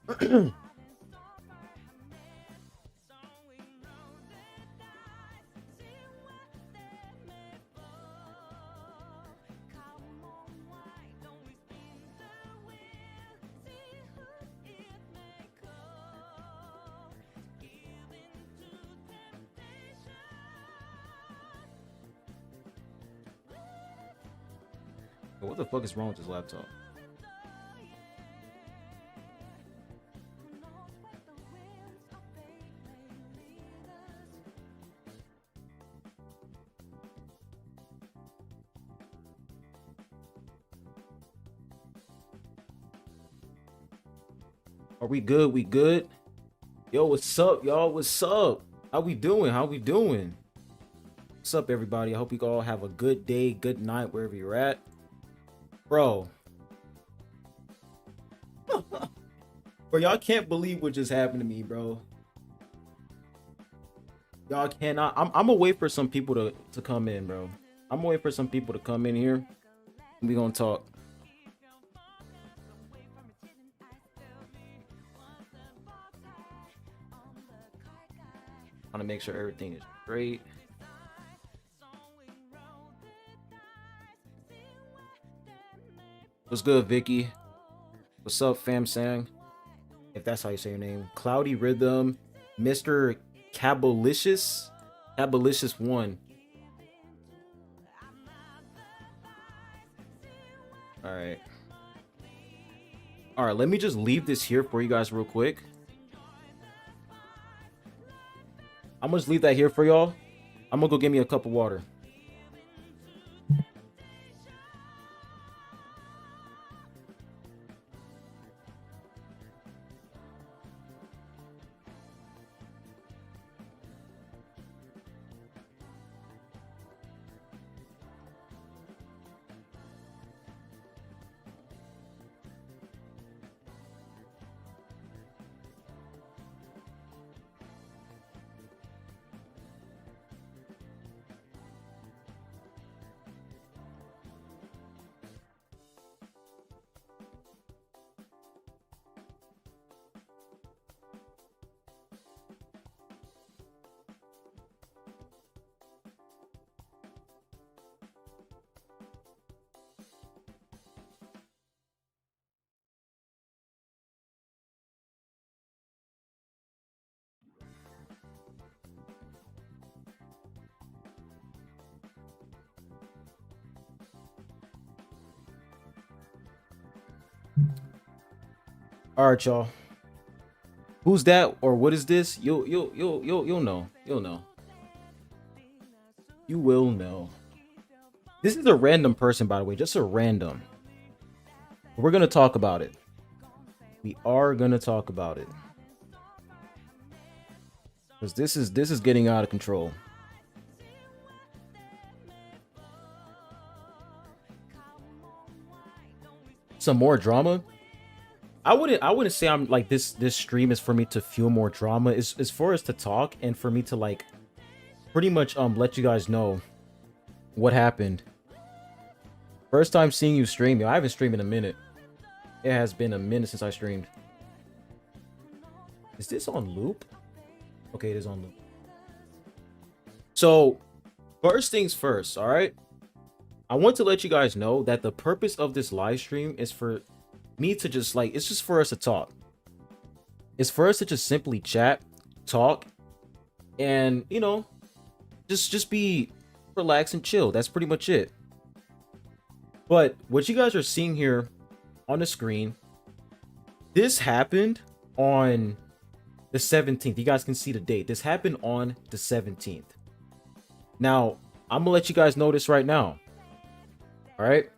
What the fuck is wrong with this laptop? Are we good? We good? Yo, what's up, y'all? What's up? How we doing? How we doing? What's up, everybody? I hope you all have a good day, good night, wherever you're at. Bro. Bro, y'all can't believe what just happened to me, bro. Y'all cannot. I'm gonna wait for some people to come in, bro. I'm gonna wait for some people to come in here. And we gonna talk. Want to make sure everything is great. What's good, Vicky? What's up, Fam Sang? If that's how you say your name. Cloudy Rhythm, Mr. Cabalicious 1. All right, let me just leave this here for you guys real quick. I'm gonna just leave that here for y'all. I'm gonna go get me a cup of water. All right, y'all. Who's that or what is this? You'll know. You'll know. You will know. This is a random person, by the way, just a random. We're gonna talk about it. We are gonna talk about it. Because this is getting out of control. Some more drama. I wouldn't say I'm like this stream is for me to fuel more drama. It's for us to talk and for me to like pretty much let you guys know what happened. First time seeing you stream. Yo, I haven't streamed in a minute. It has been a minute since I streamed. Is this on loop? Okay, it is on loop. So, first things first, all right? I want to let you guys know that the purpose of this live stream is for me to just like, it's just for us to talk. It's for us to just simply chat, talk, and you know, just be relaxed and chill. That's pretty much it. But what you guys are seeing here on the screen, this happened on the 17th. You guys can see the date. This happened on the 17th. Now, I'm gonna let you guys know this right now. All right.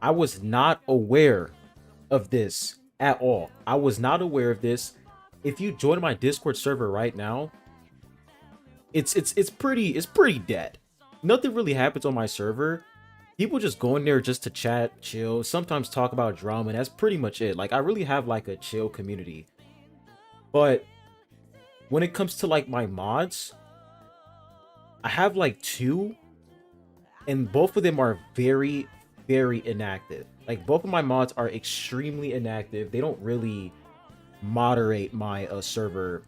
I was not aware of this at all. I was not aware of this. If you join my Discord server right now, it's pretty dead. Nothing really happens on my server. People just go in there just to chat, chill, sometimes talk about drama, and that's pretty much it. Like, I really have like a chill community. But when it comes to like my mods, I have like 2, and both of them are very inactive. Like, both of my mods are extremely inactive. They don't really moderate my server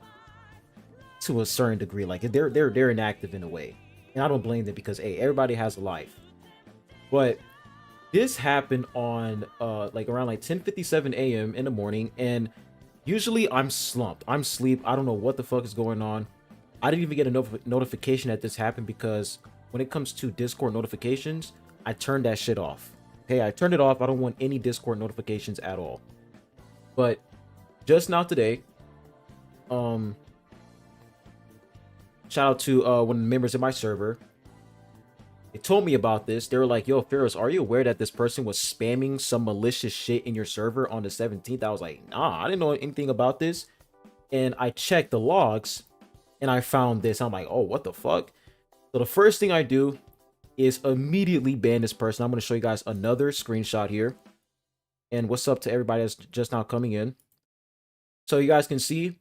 to a certain degree. Like they're inactive in a way, and I don't blame them because hey, everybody has a life. But this happened on like around like 10:57 a.m. in the morning, and usually I'm slumped. I'm asleep. I don't know what the fuck is going on. I didn't even get a notification that this happened because when it comes to Discord notifications, I turned that shit off. Okay, I turned it off. I don't want any Discord notifications at all. But just now today, shout out to one of the members of my server. They told me about this. They were like, yo, Faros, are you aware that this person was spamming some malicious shit in your server on the 17th? I was like, nah, I didn't know anything about this. And I checked the logs and I found this. I'm like, oh, what the fuck? So the first thing I do is immediately ban this person. I'm going to show you guys another screenshot here. And what's up to everybody that's just now coming in. So you guys can see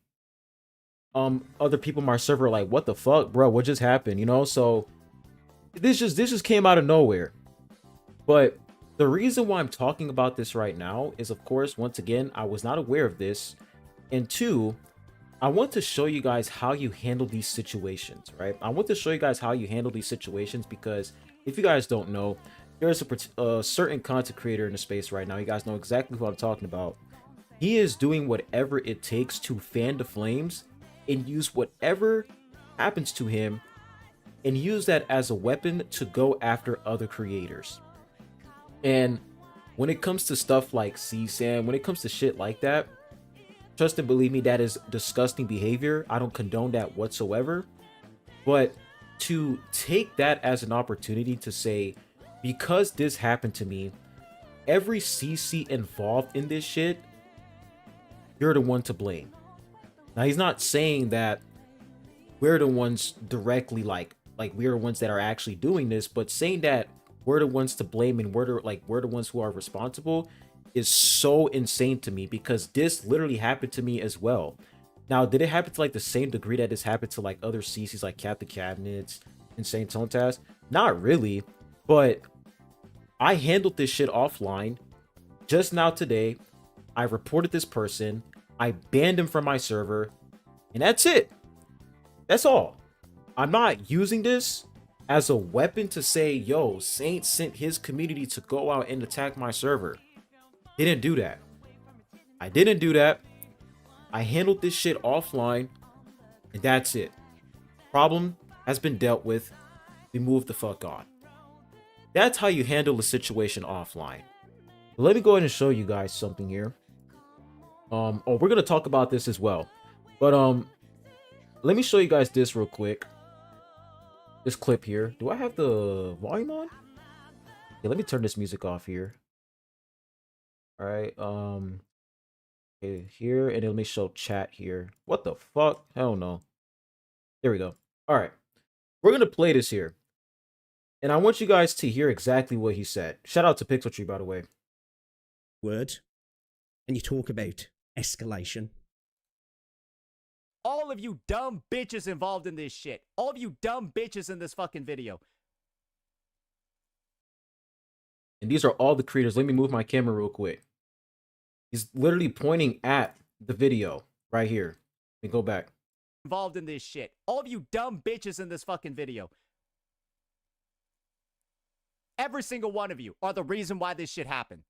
other people in my server are like, what the fuck, bro? What just happened? You know, so this just came out of nowhere. But the reason why I'm talking about this right now is, of course, once again, I was not aware of this. And two, I want to show you guys how you handle these situations, right? I want to show you guys how you handle these situations because if you guys don't know, there's a certain content creator in the space right now. You guys know exactly who I'm talking about. He is doing whatever it takes to fan the flames and use whatever happens to him and use that as a weapon to go after other creators. And when it comes to stuff like CSAM, when it comes to shit like that, trust and believe me, that is disgusting behavior. I don't condone that whatsoever. But to take that as an opportunity to say, because this happened to me, every CC involved in this shit, you're the one to blame. Now, he's not saying that we're the ones directly, like we're the ones that are actually doing this, but saying that we're the ones to blame and we're the ones who are responsible is so insane to me because this literally happened to me as well. Now, did it happen to like the same degree that this happened to like other CCs like Captain Cabinets, Insane Tone Task? Not really, but I handled this shit offline. Just now today, I reported this person, I banned him from my server, and that's it. That's all. I'm not using this as a weapon to say, yo, Saint sent his community to go out and attack my server. Didn't do that. I didn't do that. I handled this shit offline, and that's it. Problem has been dealt with. We move the fuck on. That's how you handle a situation offline. Let me go ahead and show you guys something here. Oh, we're gonna talk about this as well, but let me show you guys this real quick. This clip here. Do I have the volume on? Yeah, let me turn this music off here. All right, okay, here, and let me show chat here. What the fuck? Hell no. There we go. All right, we're gonna play this here, and I want you guys to hear exactly what he said. Shout out to Pixel Tree, by the way. Word, and you talk about escalation. All of you dumb bitches involved in this shit. All of you dumb bitches in this fucking video. And these are all the creators. Let me move my camera real quick. He's literally pointing at the video right here. Let me go back. Involved in this shit. All of you dumb bitches in this fucking video. Every single one of you are the reason why this shit happened.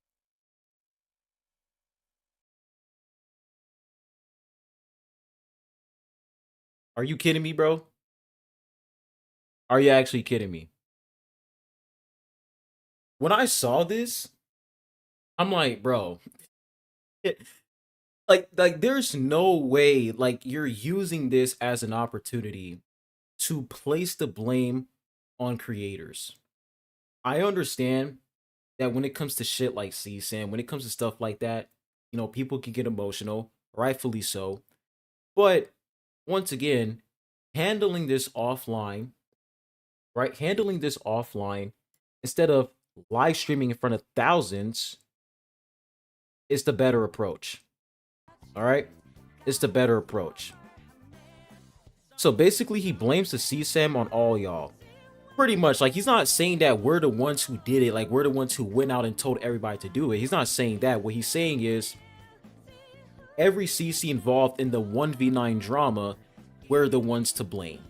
Are you kidding me, bro? Are you actually kidding me? When I saw this, I'm like, bro, like there's no way like you're using this as an opportunity to place the blame on creators. I understand that when it comes to shit like CSAM, when it comes to stuff like that, you know, people can get emotional, rightfully so. But once again, handling this offline, right? Handling this offline instead of live streaming in front of thousands is the better approach. All right? It's the better approach. So basically, he blames the CSAM on all y'all. Pretty much, like, he's not saying that we're the ones who did it, like, we're the ones who went out and told everybody to do it. He's not saying that. What he's saying is, every CC involved in the 1v9 drama, we're the ones to blame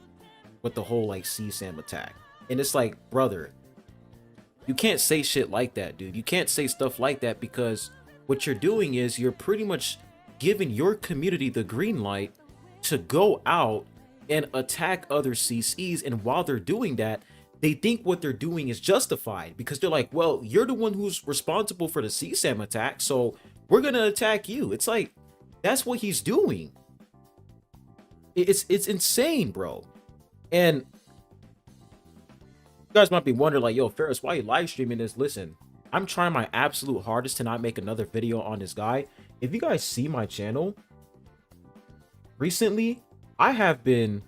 with the whole like CSAM attack. And it's like, brother, you can't say shit like that, dude. You can't say stuff like that, because what you're doing is you're pretty much giving your community the green light to go out and attack other CCs. And while they're doing that, they think what they're doing is justified, because they're like, well, you're the one who's responsible for the CSAM attack, so we're gonna attack you. It's like, that's what he's doing. It's insane, bro. And you guys might be wondering, like, yo, Faros, why are you live streaming this? Listen, I'm trying my absolute hardest to not make another video on this guy. If you guys see my channel recently, I have been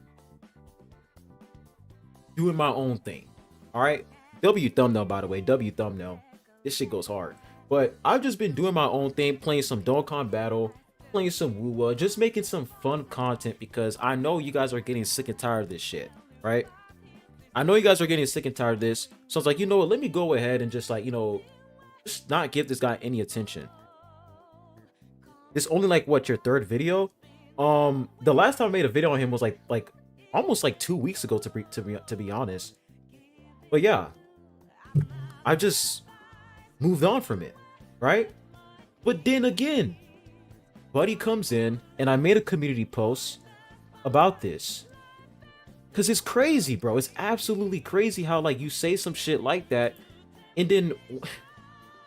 doing my own thing. All right, W thumbnail, by the way, W thumbnail. This shit goes hard. But I've just been doing my own thing, playing some Dokkan Battle, playing some Woo, just making some fun content, because I know you guys are getting sick and tired of this shit, right? I know you guys are getting sick and tired of this. So it's like, you know what, let me go ahead and just like, you know, just not give this guy any attention. This only like what, your third video? The last time I made a video on him was like almost like 2 weeks ago, to be honest. But yeah, I just moved on from it, right? But then again, Buddy comes in and I made a community post about this, because it's crazy, bro. It's absolutely crazy how like you say some shit like that, and then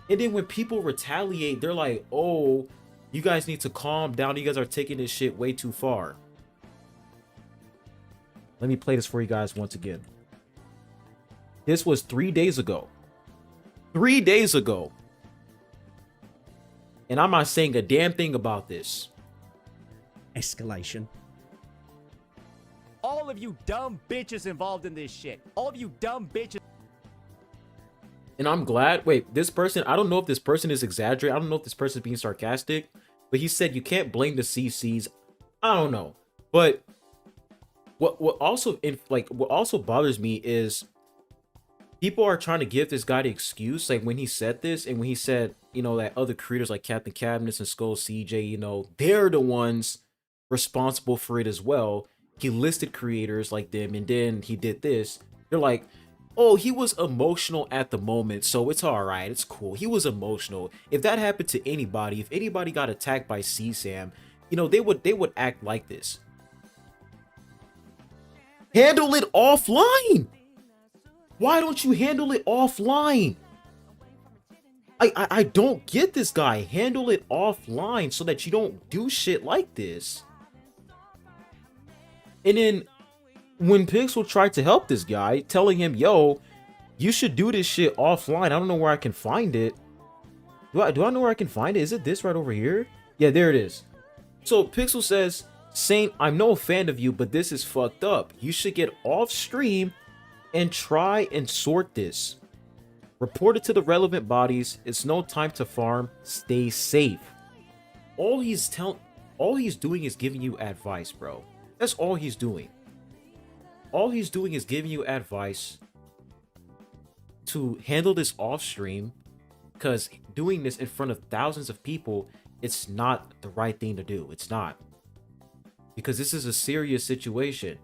when people retaliate, they're like, oh, you guys need to calm down, you guys are taking this shit way too far. Let me play this for you guys once again. This was 3 days ago. 3 days ago. And I'm not saying a damn thing about this. Escalation. All of you dumb bitches involved in this shit. All of you dumb bitches. And I'm glad. Wait, this person, I don't know if this person is exaggerating. I don't know if this person is being sarcastic. But he said you can't blame the CCs. I don't know. But what also bothers me is people are trying to give this guy the excuse. Like when he said this, and when he said, you know, that other creators like Captain Cabinets and Skull CJ, you know, they're the ones responsible for it as well. He listed creators like them, and then he did this. They're like, oh, he was emotional at the moment, so it's all right, it's cool. He was emotional. If that happened to anybody, if anybody got attacked by CSAM, you know, they would act like this. Handle it offline. Why don't you handle it offline? I don't get this guy. Handle it offline so that you don't do shit like this. And then when Pixel tried to help this guy, telling him, yo, you should do this shit offline. I don't know where I can find it. Do I know where I can find it? Is it this right over here? Yeah, there it is. So Pixel says, Saint, I'm no fan of you, but this is fucked up. You should get off stream and try and sort this. Report it to the relevant bodies. It's no time to farm. Stay safe. All he's doing is giving you advice, bro. That's all he's doing. All he's doing is giving you advice to handle this off stream, because doing this in front of thousands of people, it's not the right thing to do. It's not. Because this is a serious situation.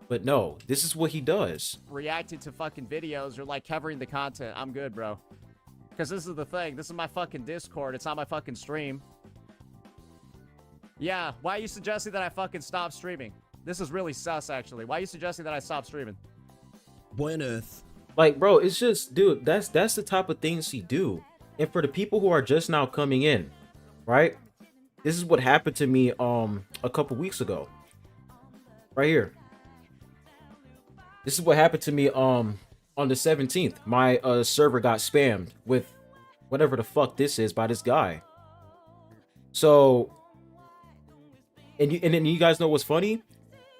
But no, this is what he does. Reacting to fucking videos or like covering the content. I'm good, bro. Because this is the thing. This is my fucking Discord. It's not my fucking stream. Yeah, why are you suggesting that I fucking stop streaming? This is really sus, actually. Why are you suggesting that I stop streaming? Why on earth? Like, bro, it's just, dude, that's the type of things he do. And for the people who are just now coming in, right? This is what happened to me a couple weeks ago. Right here. This is what happened to me on the 17th. My server got spammed with whatever the fuck this is by this guy. So, and then you guys know what's funny?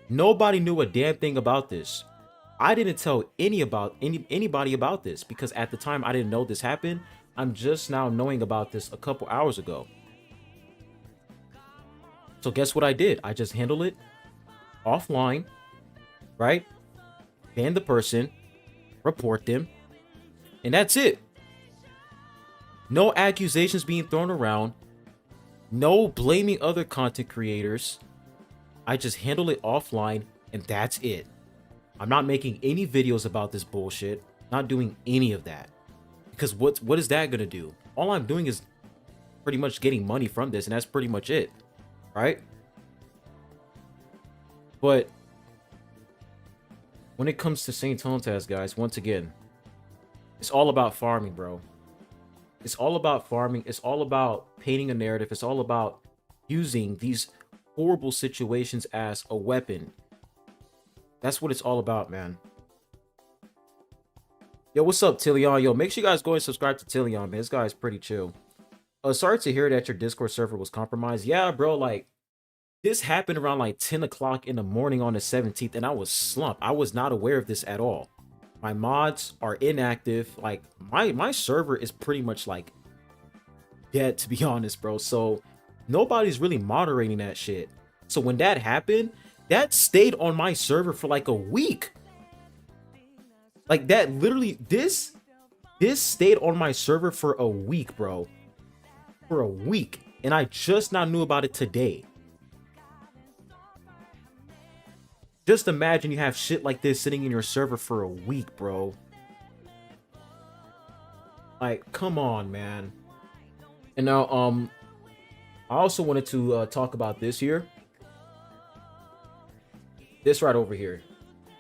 Nobody knew a damn thing about this. I didn't tell anybody about this, because at the time I didn't know this happened. I'm just now knowing about this a couple hours ago. So guess what I did? I just handled it offline, right? Ban the person, report them, and that's it. No accusations being thrown around. No blaming other content creators. I just handle it offline and that's it. I'm not making any videos about this bullshit. Not doing any of that. Because what is that gonna do? All I'm doing is pretty much getting money from this, and that's pretty much it. Right? But when it comes to Saint Tontas, guys, once again, it's all about farming, bro. It's all about farming. It's all about painting a narrative. It's all about using these horrible situations as a weapon. That's what it's all about, man. Yo, what's up, Tillion? Yo, make sure you guys go and subscribe to Tillion, man. This guy's pretty chill. Sorry to hear that your Discord server was compromised. Yeah, bro, like, this happened around like 10 o'clock in the morning on the 17th, and I was slumped. I was not aware of this at all. My mods are inactive. Like, my server is pretty much like dead, to be honest, bro. So nobody's really moderating that shit. So when that happened, that stayed on my server for like a week. Like, that literally, this stayed on my server for a week, bro. For a week. And I just now knew about it today. Just imagine you have shit like this sitting in your server for a week, bro. Like, come on, man. And now, I also wanted to talk about this here. This right over here.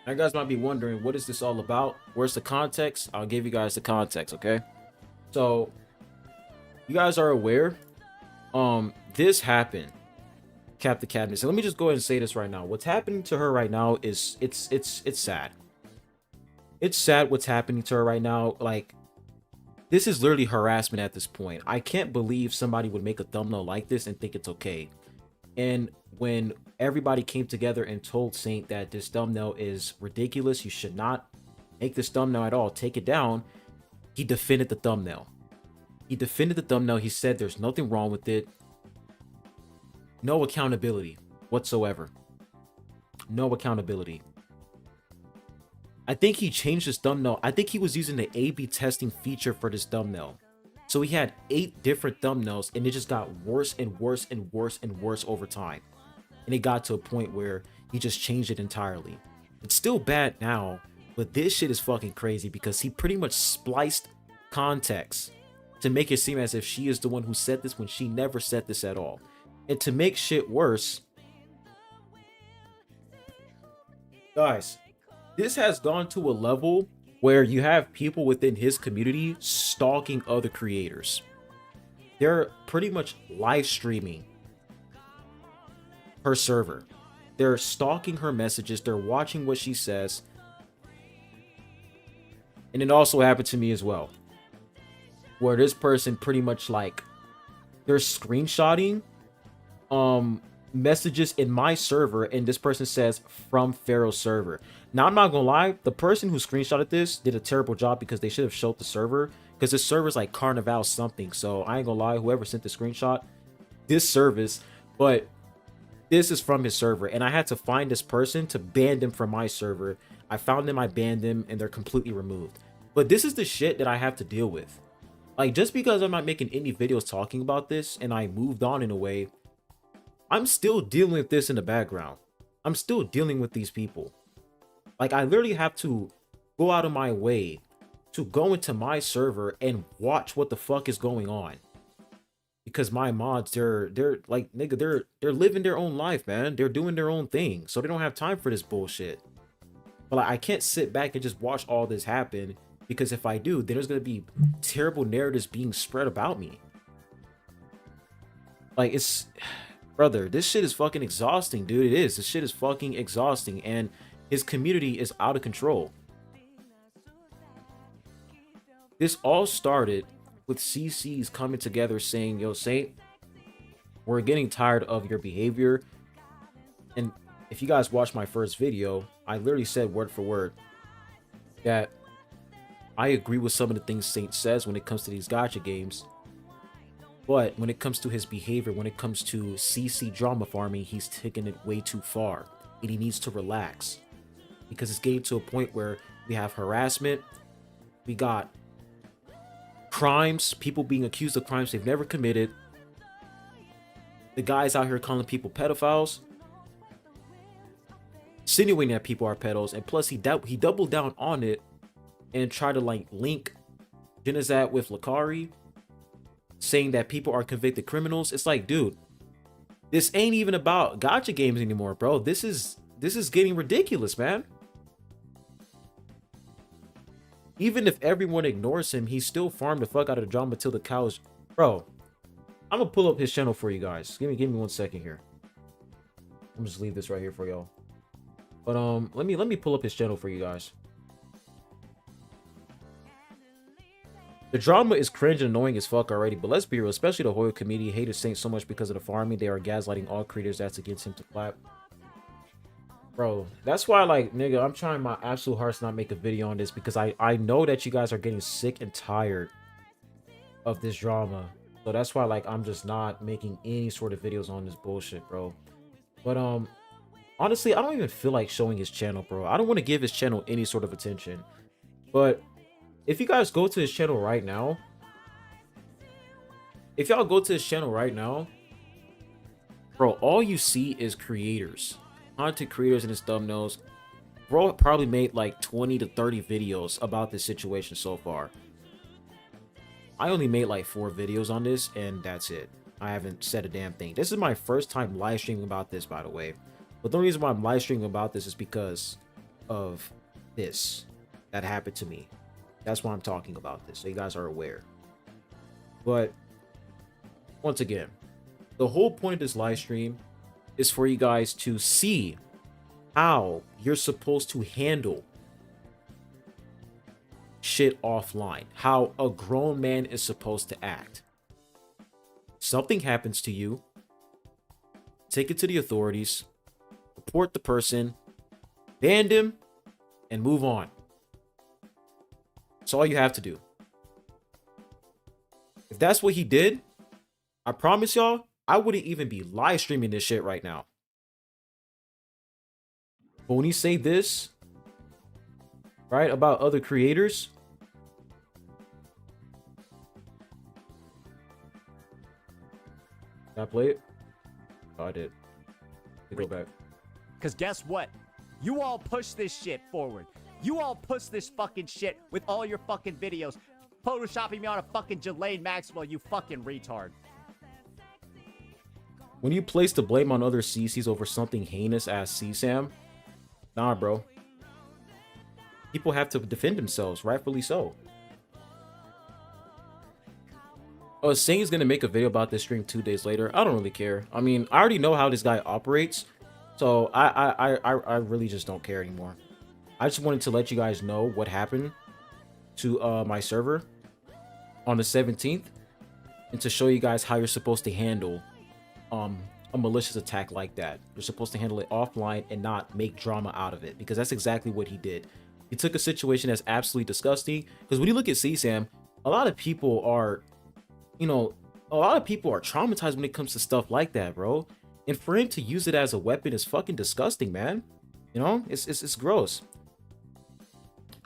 Now, you guys might be wondering, what is this all about? Where's the context? I'll give you guys the context, okay? So, you guys are aware, this happened. Captain Cadmus. So let me just go ahead and say this right now. What's happening to her right now is it's sad. It's sad what's happening to her right now. Like, this is literally harassment at this point. I can't believe somebody would make a thumbnail like this and think it's okay. And when everybody came together and told Saint that this thumbnail is ridiculous, you should not make this thumbnail at all, take it down, he defended the thumbnail. He defended the thumbnail. He said there's nothing wrong with it. No accountability whatsoever. No accountability. I think he changed his thumbnail. I think he was using the A/B testing feature for this thumbnail. So he had 8 different thumbnails and it just got worse and worse and worse and worse over time. And it got to a point where he just changed it entirely. It's still bad now, but this shit is fucking crazy because he pretty much spliced context to make it seem as if she is the one who said this when she never said this at all. And to make shit worse, guys, this has gone to a level where you have people within his community stalking other creators. They're pretty much live streaming her server. They're stalking her messages. They're watching what she says. And it also happened to me as well, where this person pretty much like, they're screenshotting messages in my server, and this person says from Faros server. Now, I'm not gonna lie, the person who screenshotted this did a terrible job because they should have showed the server, because this server is like Carnival something. So I ain't gonna lie, whoever sent the screenshot, this service, but this is from his server, and I had to find this person to ban them from my server. I found them, I banned them, and they're completely removed. But this is the shit that I have to deal with. Like, just because I'm not making any videos talking about this and I moved on in a way, I'm still dealing with this in the background. I'm still dealing with these people. Like, I literally have to go out of my way to go into my server and watch what the fuck is going on. Because my mods, they're like, nigga, they're living their own life, man. They're doing their own thing. So they don't have time for this bullshit. But like, I can't sit back and just watch all this happen, because if I do, then there's gonna be terrible narratives being spread about me. Like, it's... Brother, this shit is fucking exhausting, dude. It is. This shit is fucking exhausting, and his community is out of control. This all started with CCs coming together saying, yo, Saint, we're getting tired of your behavior. And if you guys watched my first video, I literally said word for word that I agree with some of the things Saint says when it comes to these gacha games. But when it comes to his behavior, when it comes to CC drama farming, he's taking it way too far. And he needs to relax. Because it's getting to a point where we have harassment. We got crimes. People being accused of crimes they've never committed. The guy's out here calling people pedophiles, insinuating that people are pedos, and plus he doubled down on it and tried to like link Genizat with Lakari, saying that people are convicted criminals. It's like, dude, this ain't even about gotcha games anymore, bro. This is getting ridiculous, man. Even if everyone ignores him, he still farmed the fuck out of the drama till the cows. Bro, I'm gonna pull up his channel for you guys. Give me 1 second here. I'm just leave this right here for y'all. But let me pull up his channel for you guys. The drama is cringe and annoying as fuck already, but let's be real, especially the Hoyo community hated Saint so much because of the farming. They are gaslighting all creators that's against him to clap. Bro, that's why, like, nigga, I'm trying my absolute hardest to not make a video on this because I know that you guys are getting sick and tired of this drama. So that's why, like, I'm just not making any sort of videos on this bullshit, bro. But honestly, I don't even feel like showing his channel, bro. I don't want to give his channel any sort of attention. But if you guys go to his channel right now, bro, all you see is creators, content creators in his thumbnails. Bro probably made like 20 to 30 videos about this situation so far. I only made like 4 videos on this, and that's it. I haven't said a damn thing. This is my first time live streaming about this, by the way. But the reason why I'm live streaming about this is because of this that happened to me. That's why I'm talking about this, so you guys are aware. But once again, the whole point of this live stream is for you guys to see how you're supposed to handle shit offline, how a grown man is supposed to act. Something happens to you, take it to the authorities, report the person, ban him, and move on. That's all you have to do. If that's what he did, I promise y'all, I wouldn't even be live streaming this shit right now. But when you say this, right, about other creators, did I play it? Oh, I did. Let me go back. Because guess what? You all push this shit forward. You all push this fucking shit with all your fucking videos. Photoshopping me on a fucking Jelaine Maxwell, you fucking retard. When you place the blame on other CCs over something heinous as CSAM, nah, bro. People have to defend themselves, rightfully so. Oh, Saint is gonna make a video about this stream 2 days later. I don't really care. I mean, I already know how this guy operates, so I really just don't care anymore. I just wanted to let you guys know what happened to my server on the 17th, and to show you guys how you're supposed to handle a malicious attack like that. You're supposed to handle it offline and not make drama out of it, because that's exactly what he did. He took a situation that's absolutely disgusting, because when you look at CSAM, a lot of people are, you know, a lot of people are traumatized when it comes to stuff like that, bro. And for him to use it as a weapon is fucking disgusting, man. You know, it's gross.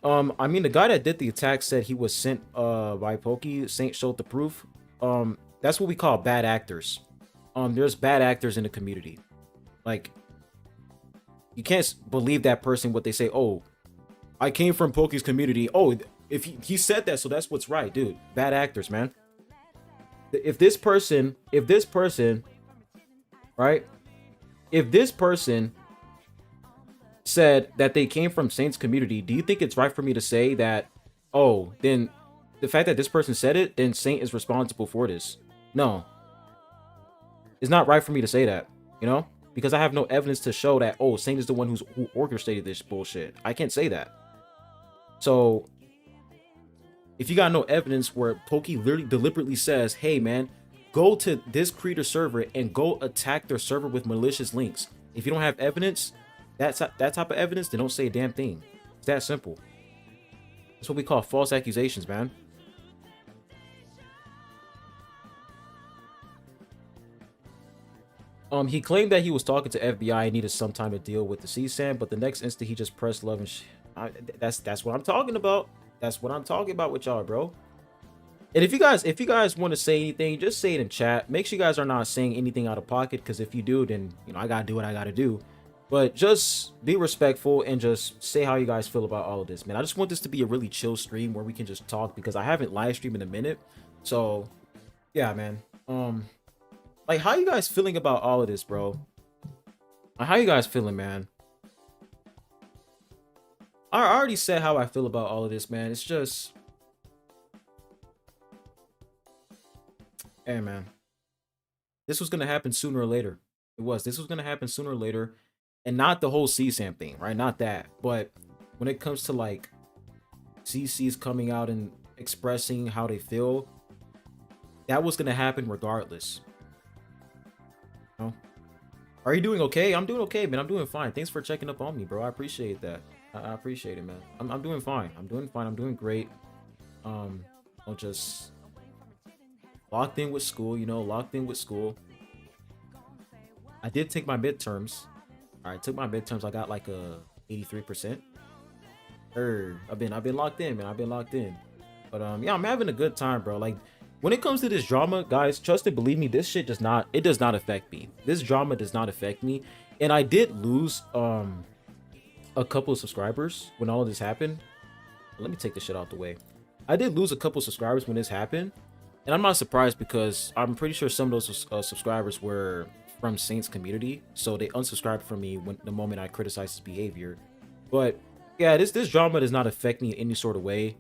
I mean, the guy that did the attack said he was sent by Pokey. Saint showed the proof. That's what we call bad actors. There's bad actors in the community. Like, you can't believe that person what they say. Oh, I came from Pokey's community. Oh, if he said that, so that's what's right, dude. Bad actors, man. If this person, right? If this person said that they came from Saint's community, do you think it's right for me to say that, oh, then the fact that this person said it, then Saint is responsible for this? No. It's not right for me to say that, you know? Because I have no evidence to show that, oh, Saint is the one who orchestrated this bullshit. I can't say that. So, if you got no evidence where Pokey literally deliberately says, hey, man, go to this creator server and go attack their server with malicious links. If you don't have evidence, that type of evidence, then don't say a damn thing. It's that simple. That's what we call false accusations, man. He claimed that he was talking to FBI and needed some time to deal with the CSAM, but the next instant he just pressed love and that's what I'm talking about. That's what I'm talking about with y'all, bro. And if you guys want to say anything, just say it in chat. Make sure you guys are not saying anything out of pocket, because if you do, then you know I gotta do what I gotta do. But just be respectful and just say how you guys feel about all of this, man. I just want this to be a really chill stream where we can just talk, because I haven't live streamed in a minute. So yeah, man. Like, how you guys feeling about all of this, bro? Like, how you guys feeling, man? I already said how I feel about all of this, man. It's just, hey, man. This was gonna happen sooner or later. It was. This was gonna happen sooner or later, and not the whole CSAM thing, right? Not that, but when it comes to like CCs coming out and expressing how they feel, that was gonna happen regardless. You know? Are you doing okay? I'm doing okay, man. I'm doing fine. Thanks for checking up on me, bro. I appreciate that. I appreciate it, man. I'm doing fine. I'm doing fine. I'm doing great. I'm just locked in with school, you know, locked in with school. I did take my midterms. All right, took my midterms. I got like a 83%. I've been locked in, man. I've been locked in. But yeah, I'm having a good time, bro. Like, when it comes to this drama, guys, trust and believe me, this shit does not affect me. This drama does not affect me. And I did lose a couple of subscribers when all of this happened. Let me take this shit out the way. I did lose a couple of subscribers when this happened. And I'm not surprised, because I'm pretty sure some of those subscribers were from Saint's community, so they unsubscribed from me when the moment I criticized his behavior. But yeah, this drama does not affect me in any sort of way.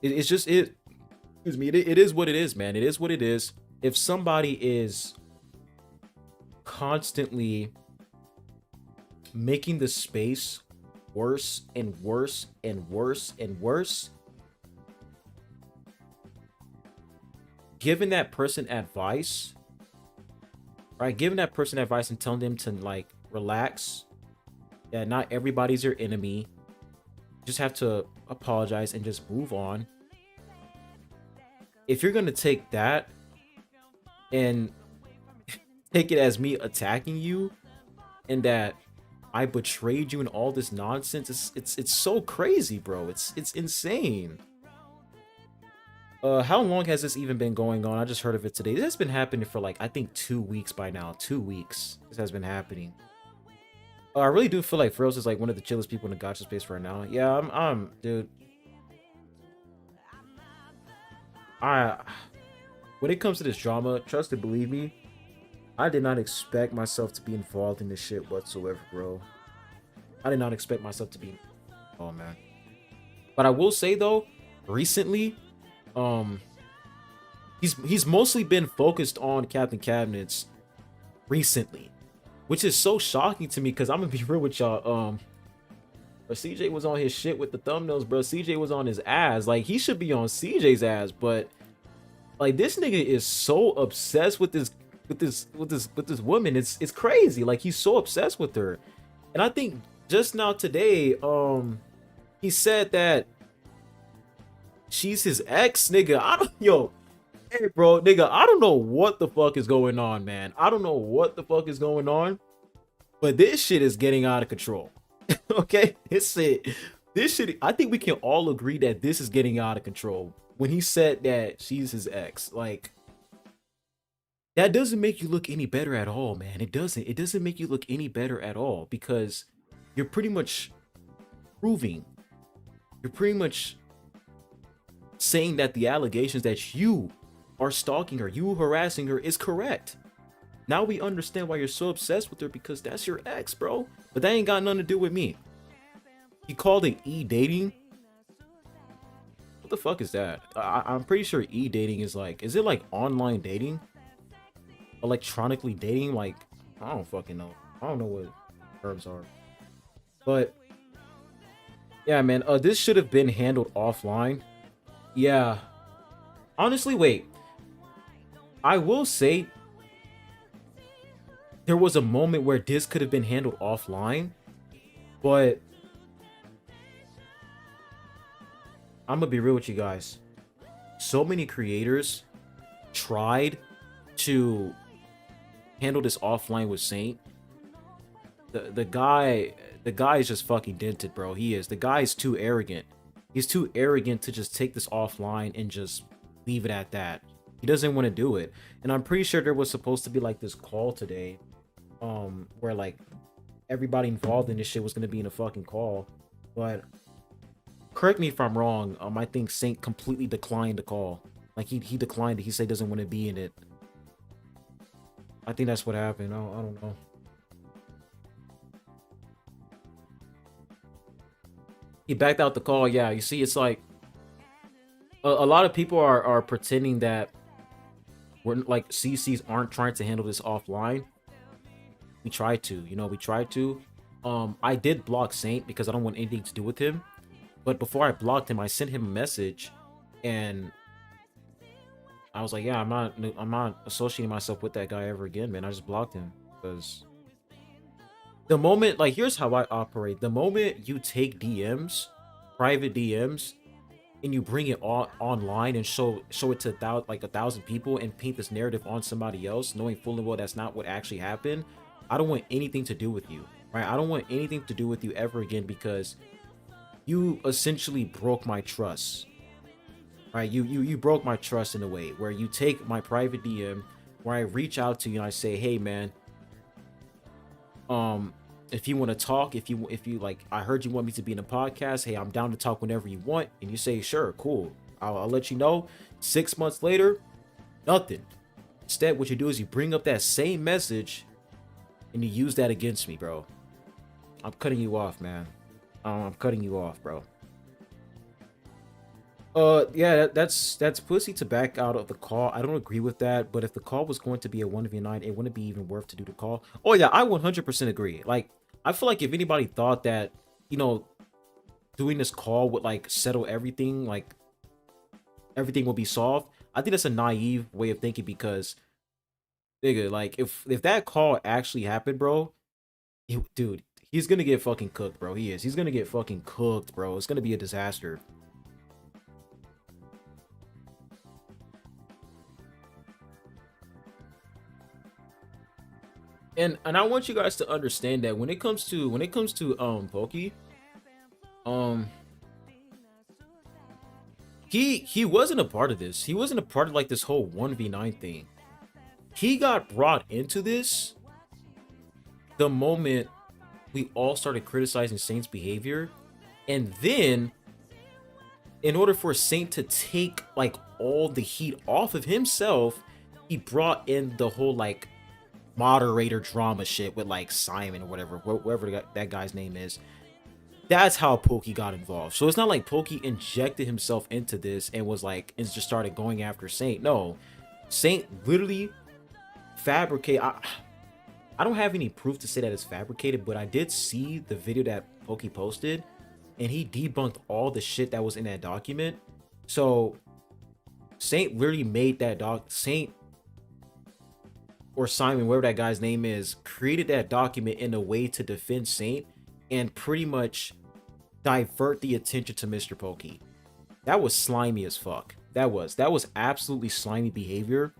It's just excuse me. It is what it is, man. It is what it is. If somebody is constantly making the space worse and worse and worse and worse, giving that person advice, right? Giving that person advice and telling them to like relax, that not everybody's your enemy. Just have to apologize and just move on. If you're gonna take that and take it as me attacking you and that I betrayed you and all this nonsense, it's so crazy, bro. It's insane. How long has this even been going on? I just heard of it today. This has been happening for like, I think 2 weeks by now. 2 weeks. This has been happening. I really do feel like Faros is like one of the chillest people in the gacha space right now. Yeah, I'm dude. When it comes to this drama, trust and believe me, I did not expect myself to be involved in this shit whatsoever, bro. I did not expect myself to be. Oh man. But I will say though, recently, he's mostly been focused on Captain Cabinets recently, which is so shocking to me, because I'm gonna be real with y'all. But CJ was on his shit with the thumbnails, bro. CJ was on his ass. Like, he should be on CJ's ass, but like, this nigga is so obsessed with this woman. It's crazy. Like, he's so obsessed with her. And I think just now today, he said that she's his ex, nigga. Hey, bro, nigga, I don't know what the fuck is going on, man. I don't know what the fuck is going on, but this shit is getting out of control. Okay, this shit. I think we can all agree that this is getting out of control. When he said that she's his ex, like, that doesn't make you look any better at all, man. It doesn't make you look any better at all, because you're pretty much saying that the allegations that you are stalking her, you harassing her, is correct. Now we understand why you're so obsessed with her, because that's your ex, bro. But that ain't got nothing to do with me. He called it e-dating. What the fuck is that? I'm pretty sure e-dating is like, is it like online dating? Electronically dating? Like, I don't fucking know. I don't know what terms are. But yeah, man, this should have been handled offline. Yeah. Honestly, wait. I will say there was a moment where this could have been handled offline, but I'm gonna be real with you guys. So many creators tried to handle this offline with Saint. The guy is just fucking dented, bro. He is. The guy is too arrogant. He's too arrogant to just take this offline and just leave it at that. He doesn't want to do it. And I'm pretty sure there was supposed to be like this call today, where like everybody involved in this shit was gonna be in a fucking call. But correct me if I'm wrong. I think Saint completely declined the call. Like he declined it. He said he doesn't want to be in it. I think that's what happened. I don't know. He backed out the call. Yeah, you see, it's like a lot of people are pretending that we're like CCs aren't trying to handle this offline. We try to, we try to. I did block Saint because I don't want anything to do with him. But before I blocked him, I sent him a message, and I was like, yeah, I'm not associating myself with that guy ever again, man. I just blocked him because the moment, like, here's how I operate. The moment you take DMs, private DMs, and you bring it online and show it to like 1,000 people and paint this narrative on somebody else, knowing full and well that's not what actually happened, I don't want anything to do with you, right? I don't want anything to do with you ever again because you essentially broke my trust, right? You broke my trust in a way where you take my private DM, where I reach out to you and I say, hey man, if you want to talk, if you like, I heard you want me to be in a podcast, hey, I'm down to talk whenever you want. And you say, sure, cool, I'll let you know. 6 months later, nothing. Instead, what you do is you bring up that same message and you use that against me, bro. I'm cutting you off, man. I'm cutting you off, bro. Yeah, that's pussy to back out of the call. I don't agree with that, but if the call was going to be a 1v9, it wouldn't be even worth to do the call. Oh yeah, I 100% agree. Like, I feel like if anybody thought that, doing this call would like settle everything, like everything will be solved, I think that's a naive way of thinking because, nigga, like if that call actually happened, bro, dude, he's gonna get fucking cooked, bro. He's gonna get fucking cooked, bro. It's gonna be a disaster. And I want you guys to understand that when it comes to Pokey, he wasn't a part of this. He wasn't a part of like this whole 1v9 thing. He got brought into this the moment we all started criticizing Saint's behavior, and then in order for Saint to take like all the heat off of himself, he brought in the whole like moderator drama shit with like Simon or whoever that guy's name is. That's how Pokey got involved. So it's not like Pokey injected himself into this and was like and just started going after Saint. No, Saint literally fabricated. I don't have any proof to say that it's fabricated, but I did see the video that Pokey posted, and he debunked all the shit that was in that document. So Saint literally made that Saint or Simon, whatever that guy's name is, created that document in a way to defend Saint and pretty much divert the attention to Mr. Pokey. That was slimy as fuck. That was absolutely slimy behavior.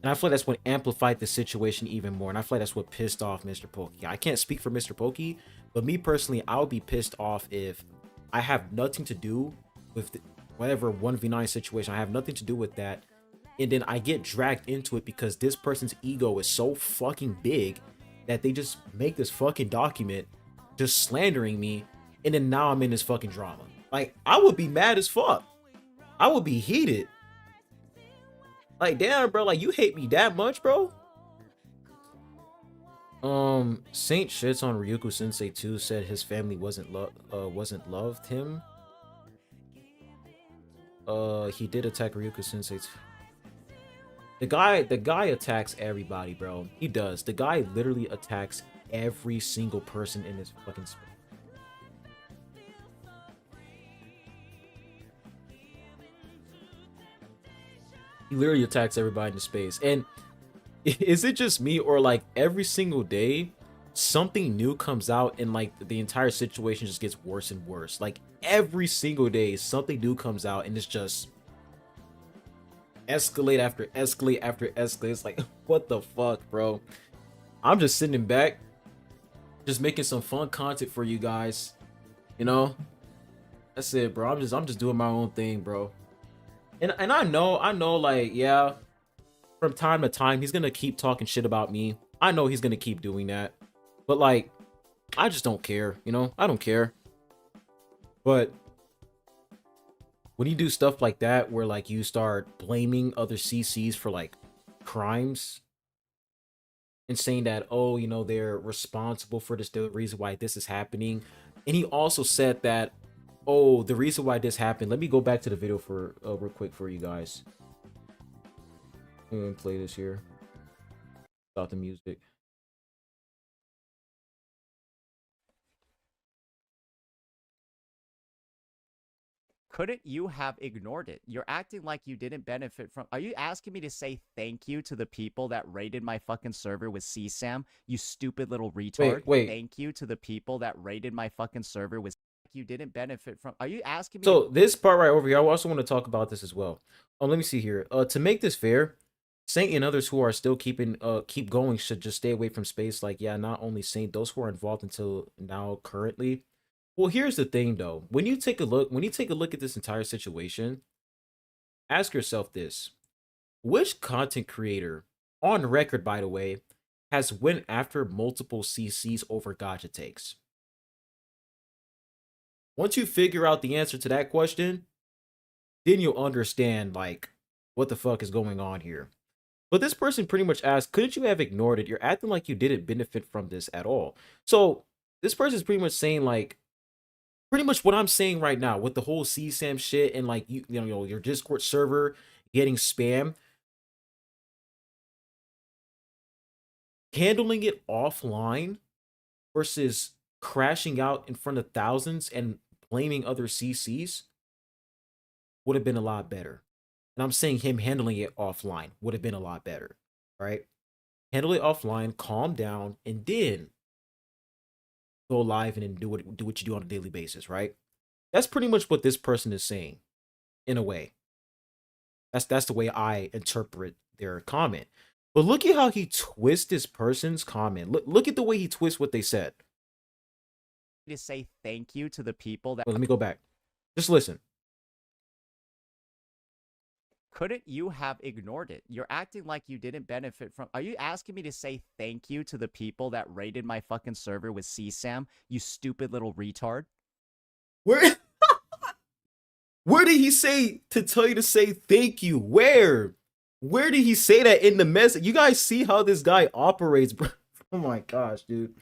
And I feel like that's what amplified the situation even more. And I feel like that's what pissed off Mr. Pokey. I can't speak for Mr. Pokey, but me personally, I would be pissed off if I have nothing to do with whatever 1v9 situation. I have nothing to do with that. And then I get dragged into it because this person's ego is so fucking big that they just make this fucking document just slandering me. And then now I'm in this fucking drama. Like, I would be mad as fuck. I would be heated. Like, damn, bro, like, you hate me that much, bro? Saint shits on Ryuko Sensei too, said his family wasn't loved him. He did attack Ryuko Sensei too. The guy attacks everybody, bro. He does. The guy literally attacks every single person in this fucking space. He literally attacks everybody in the space. And is it just me, or like every single day something new comes out and like the entire situation just gets worse and worse? Like every single day something new comes out and it's just escalate after escalate after escalate. It's like, what the fuck, bro? I'm just sitting back, just making some fun content for you guys, That's it, bro. I'm just doing my own thing, bro. And I know, like, yeah, from time to time he's gonna keep talking shit about me. I know he's gonna keep doing that. But like, I just don't care, you know? I don't care. But when you do stuff like that where like you start blaming other CCs for like crimes and saying that, oh, you know, they're responsible for this, the reason why this is happening. And he also said that, oh, the reason why this happened. Let me go back to the video for real quick for you guys. I'm gonna play this here. Stop the music. Couldn't you have ignored it? You're acting like you didn't benefit from. Are you asking me to say thank you to the people that raided my fucking server with CSAM? You stupid little retard. Wait. Thank you to the people that raided my fucking server with. You didn't benefit from. Are you asking me? So this part right over here, I also want to talk about this as well. Let me see here. To make this fair, Saint and others who are still keep going should just stay away from space. Like, yeah, not only Saint, those who are involved until now currently. Well, here's the thing though. When you take a look at this entire situation, ask yourself this. Which content creator, on record by the way, has went after multiple CCs over gacha takes? Once you figure out the answer to that question, then you'll understand like what the fuck is going on here. But this person pretty much asked, couldn't you have ignored it? You're acting like you didn't benefit from this at all. So this person is pretty much saying like pretty much what I'm saying right now with the whole CSAM shit and like you know your Discord server getting spam. Handling it offline versus crashing out in front of thousands and blaming other CCs would have been a lot better. And I'm saying him handling it offline would have been a lot better, right? Handle it offline, calm down, and then go live and then do what you do on a daily basis, right? That's pretty much what this person is saying, in a way. That's the way I interpret their comment. But look at how he twists this person's comment. Look at the way he twists what they said. To say thank you to the people that. Wait, let me go back. Just listen. Couldn't you have ignored it? You're acting like you didn't benefit from. Are you asking me to say thank you to the people that raided my fucking server with CSAM? You stupid little retard. Where where did he say to tell you to say thank you? Where? Where did he say that in the message? You guys see how this guy operates, bro? Oh my gosh, dude.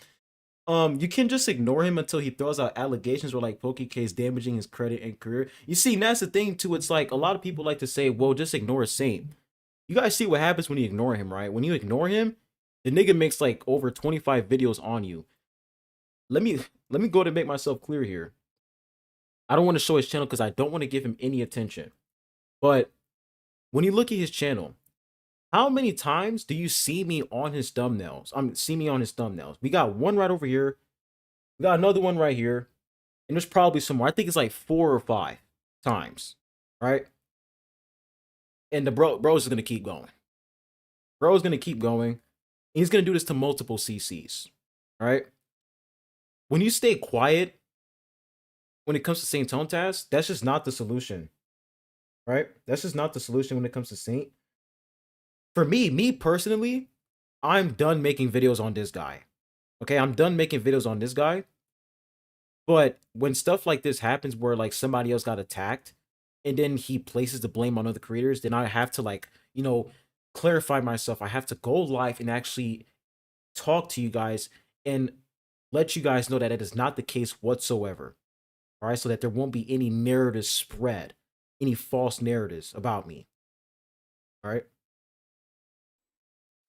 You can just ignore him until he throws out allegations or like PokeK damaging his credit and career. You see, and that's the thing too. It's like a lot of people like to say, well, just ignore Saint. You guys see what happens when you ignore him, right? When you ignore him, the nigga makes like over 25 videos on you. Let me go to make myself clear here. I don't want to show his channel because I don't want to give him any attention. But when you look at his channel, how many times do you see me on his thumbnails? See me on his thumbnails. We got one right over here. We got another one right here. And there's probably some more. I think it's like 4 or 5 times. Right? And the bro's is gonna keep going. Bro's gonna keep going. He's gonna do this to multiple CCs. Right? When you stay quiet when it comes to Saint Tone tasks, that's just not the solution. Right? That's just not the solution when it comes to Saint. For me personally, I'm done making videos on this guy. Okay, I'm done making videos on this guy. But when stuff like this happens where like somebody else got attacked and then he places the blame on other creators, then I have to like, you know, clarify myself. I have to go live and actually talk to you guys and let you guys know that it is not the case whatsoever. All right, so that there won't be any narrative spread, any false narratives about me. All right.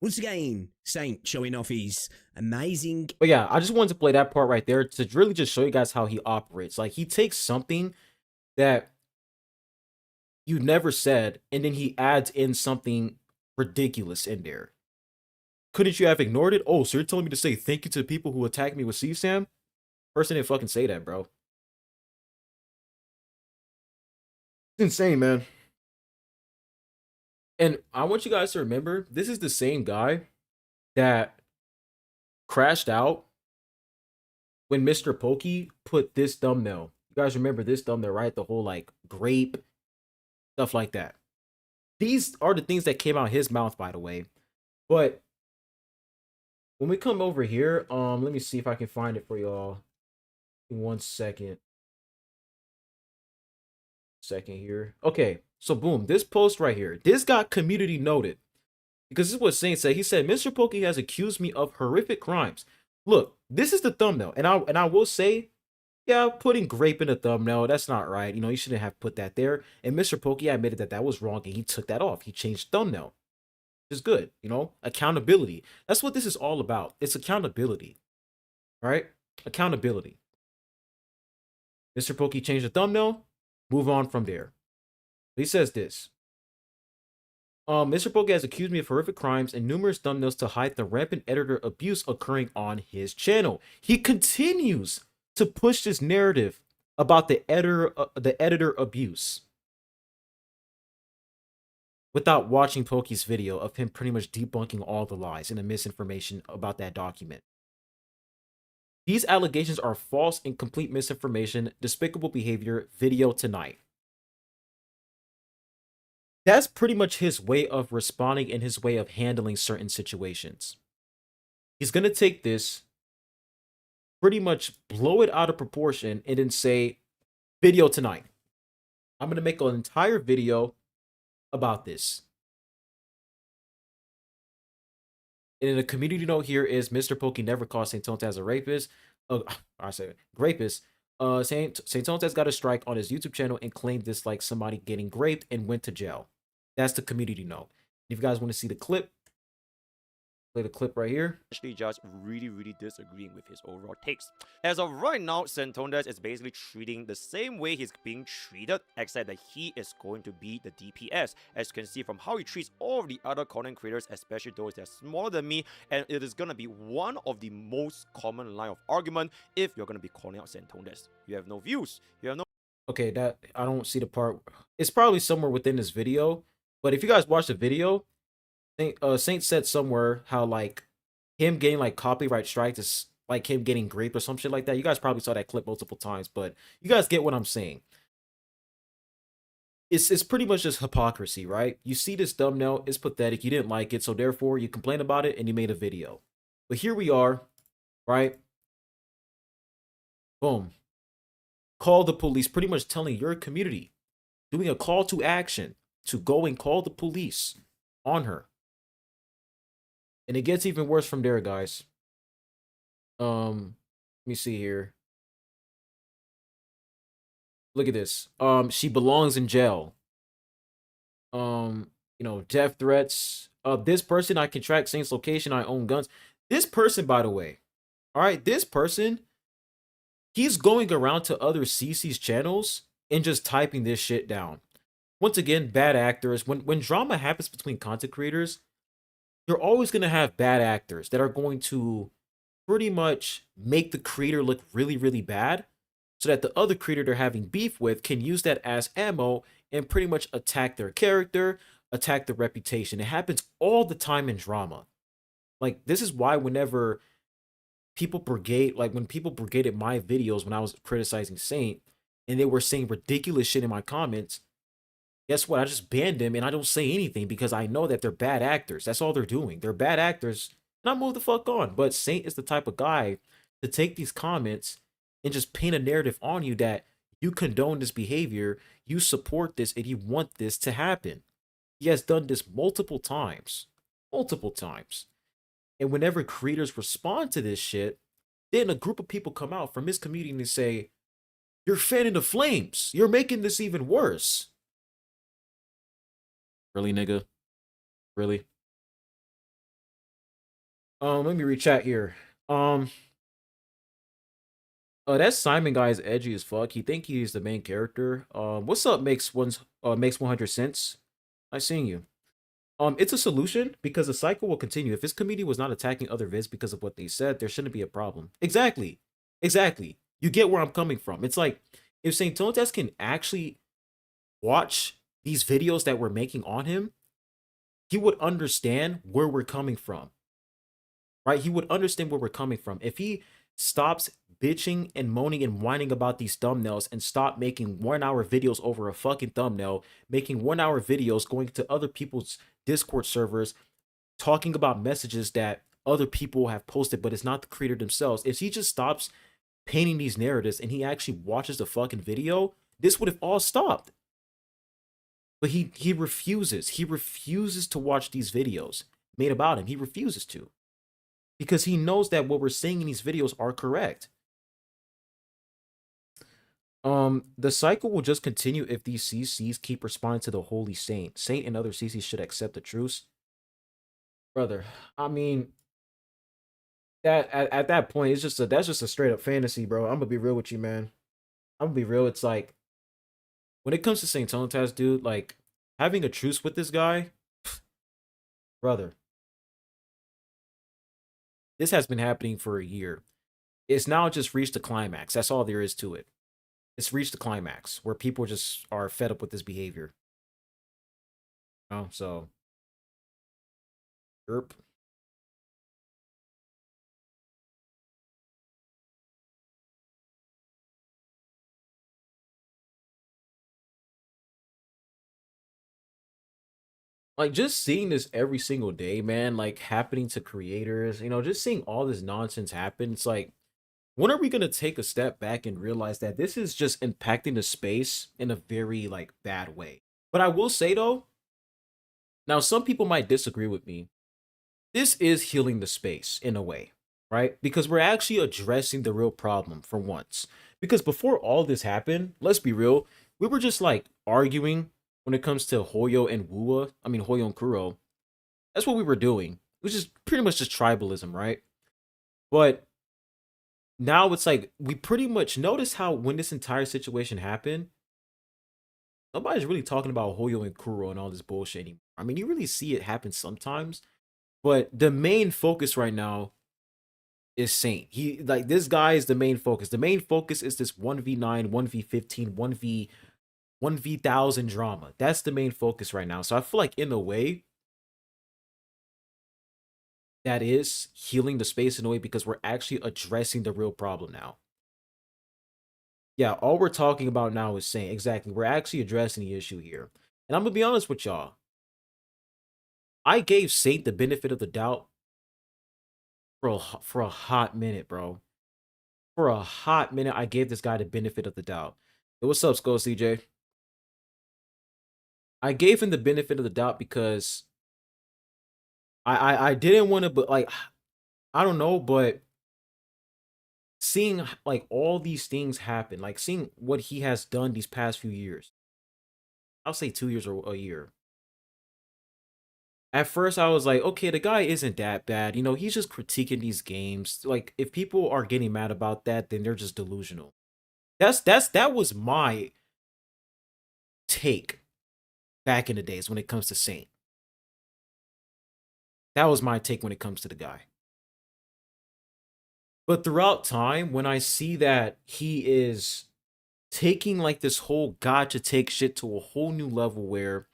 Once again, Saint showing off his amazing. But yeah, I just wanted to play that part right there to really just show you guys how he operates. Like he takes something that you never said and then he adds in something ridiculous in there. Couldn't you have ignored it? Oh, so you're telling me to say thank you to the people who attacked me with CSAM? Person didn't fucking say that, bro. It's insane, man. And I want you guys to remember, this is the same guy that crashed out when Mr. Pokey put this thumbnail. You You guys remember this thumbnail, right? The whole like grape stuff like that. These are the things that came out his mouth, by the way. But when we come over here, let me see if I can find it for y'all. In 1 second. Second here. Okay, so boom, this post right here. This got community noted. Because this is what Saint said. He said, Mr. Pokey has accused me of horrific crimes. Look, this is the thumbnail. And I will say, yeah, putting grape in the thumbnail, that's not right. You know, you shouldn't have put that there. And Mr. Pokey admitted that that was wrong and he took that off. He changed thumbnail. It's good, you know, accountability. That's what this is all about. It's accountability, right? Accountability. Mr. Pokey changed the thumbnail, move on from there. He says this. Mr. Pokey has accused me of horrific crimes and numerous thumbnails to hide the rampant editor abuse occurring on his channel. He continues to push this narrative about the editor abuse without watching Pokey's video of him pretty much debunking all the lies and the misinformation about that document. These allegations are false and complete misinformation, despicable behavior, video tonight. That's pretty much his way of responding and his way of handling certain situations. He's going to take this, pretty much blow it out of proportion, and then say, video tonight. I'm going to make an entire video about this. And in the community note here is Mr. Pokey never called Saint Tonta as a rapist. I say rapist. Saint Tonta's got a strike on his YouTube channel and claimed this like somebody getting raped and went to jail. That's the community note. If you guys want to see the clip, play the clip right here. Actually just really disagreeing with his overall takes. As of right now, Santondas is basically treating the same way he's being treated, except that he is going to be the DPS. As you can see from how he treats all of the other content creators, especially those that are smaller than me, and it is going to be one of the most common line of argument if you're going to be calling out Santondas. You have no views, you have no... Okay, that I don't see the part. It's probably somewhere within this video, but if you guys watch the video, Saint said somewhere how like him getting like copyright strikes is like him getting raped or some shit like that. You guys probably saw that clip multiple times, but you guys get what I'm saying. It's pretty much just hypocrisy, right? You see this thumbnail, it's pathetic, you didn't like it, so therefore you complain about it and you made a video. But here we are, right? Boom. Call the police, pretty much telling your community, doing a call to action to go and call the police on her. And it gets even worse from there, guys. Let me see here. Look at this. She belongs in jail. You know, death threats. This person, I can track Saint's location, I own guns. This person, by the way, all right, this person, he's going around to other CC's channels and just typing this shit down. Once again, bad actors. When drama happens between content creators, you're always going to have bad actors that are going to pretty much make the creator look really bad so that the other creator they're having beef with can use that as ammo and pretty much attack their character, attack the reputation. It happens all the time in drama. Like, this is why whenever people brigade, like when people brigaded my videos when I was criticizing Saint and they were saying ridiculous shit in my comments, guess what? I just banned them and I don't say anything because I know that they're bad actors. That's all they're doing. They're bad actors and I move the fuck on. But Saint is the type of guy to take these comments and just paint a narrative on you that you condone this behavior, you support this, and you want this to happen. He has done this multiple times. Multiple times. And whenever creators respond to this shit, then a group of people come out from his community and say, you're fanning the flames. You're making this even worse. Really, nigga? Really? Let me reach-chat here. That Simon guy is edgy as fuck. He think he's the main character. What's up, makes 100 cents? Nice seeing you. It's a solution because the cycle will continue. If his community was not attacking other vids because of what they said, there shouldn't be a problem. Exactly. Exactly. You get where I'm coming from. It's like, if Saint Tontas can actually watch these videos that we're making on him, he would understand where we're coming from. Right? He would understand where we're coming from. If he stops bitching and moaning and whining about these thumbnails and stop making 1 hour videos over a fucking thumbnail, making 1 hour videos going to other people's Discord servers, talking about messages that other people have posted, but it's not the creator themselves. If he just stops painting these narratives and he actually watches the fucking video, this would have all stopped. But he refuses. He refuses to watch these videos made about him. He refuses to. Because he knows that what we're saying in these videos are correct. The cycle will just continue if these CCs keep responding to the Holy Saint. Saint and other CCs should accept the truce. Brother, I mean, that at that point, it's just that's just a straight up fantasy, bro. I'm gonna be real with you, man. I'm gonna be real. It's like when it comes to Saint Tonotas, dude, like having a truce with this guy, brother. This has been happening for a year. It's now just reached the climax. That's all there is to it. It's reached the climax where people just are fed up with this behavior. So, Erp. Like just seeing this every single day, man, like happening to creators, just seeing all this nonsense happen. It's like, when are we gonna take a step back and realize that this is just impacting the space in a very like bad way? But I will say though, now some people might disagree with me. This is healing the space in a way, right? Because we're actually addressing the real problem for once. Because before all this happened, let's be real, we were just like arguing when it comes to Hoyo and Wua. I mean Hoyo and Kuro. That's what we were doing. Which is pretty much just tribalism, right? But now it's like we pretty much notice how when this entire situation happened, nobody's really talking about Hoyo and Kuro and all this bullshit anymore. I mean, you really see it happen sometimes, but the main focus right now is Saint. He like this guy is the main focus. The main focus is this 1v9, 1v15, 1v1000 drama. That's the main focus right now. So I feel like in a way that is healing the space in a way because we're actually addressing the real problem now. Yeah, all we're talking about now is Saint. Exactly. We're actually addressing the issue here. And I'm going to be honest with y'all. I gave Saint the benefit of the doubt for a hot minute, bro. For a hot minute, I gave this guy the benefit of the doubt. Hey, what's up, Skull CJ? I gave him the benefit of the doubt because I didn't want to, but like, I don't know, but seeing like all these things happen, like seeing what he has done these past few years, I'll say 2 years or a year. At first, I was like, okay, the guy isn't that bad. He's just critiquing these games. Like, if people are getting mad about that, then they're just delusional. That was my take back in the days when it comes to Saint. That was my take when it comes to the guy. But throughout time, when I see that he is taking like this whole gotcha take shit to a whole new level where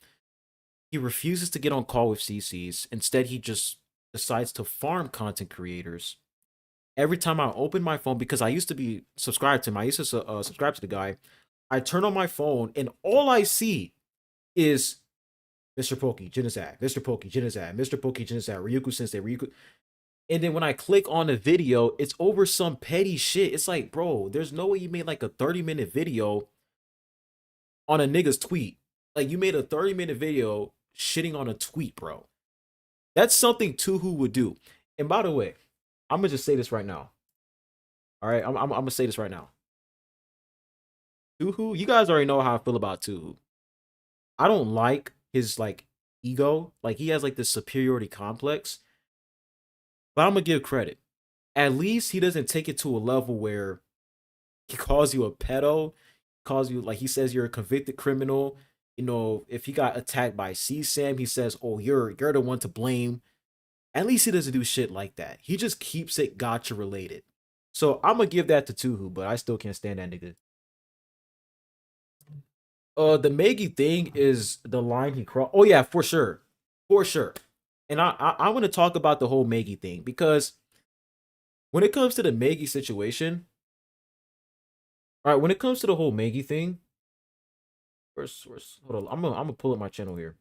he refuses to get on call with CCs. Instead, he just decides to farm content creators. Every time I open my phone, because I used to be subscribed to him, I used to subscribe to the guy. I turn on my phone and all I see is Mr. Pokey, Jinizad, Mr. Pokey, Jinizad, Mr. Pokey, Jinizad, Ryuku Sensei, Ryuku. And then when I click on the video, it's over some petty shit. It's like, bro, there's no way you made like a 30-minute video on a nigga's tweet. Like, you made a 30-minute video shitting on a tweet, bro. That's something Tuhu would do. And by the way, I'm gonna just say this right now. All right, I'm gonna say this right now. Tuhu, you guys already know how I feel about Tuhu. I don't like his like ego. Like, he has like this superiority complex. But I'm gonna give credit. At least he doesn't take it to a level where he calls you a pedo, calls you, like, he says you're a convicted criminal. If he got attacked by CSAM, he says, oh, you're the one to blame. At least he doesn't do shit like that. He just keeps it gotcha related. So I'm gonna give that to Tuhu, but I still can't stand that nigga. The Megi thing is the line he crossed. Oh yeah, for sure. For sure. And I want to talk about the whole Megi thing because when it comes to the Maggie situation, all right, when it comes to the whole Maggie thing, where's hold on, I'm gonna pull up my channel here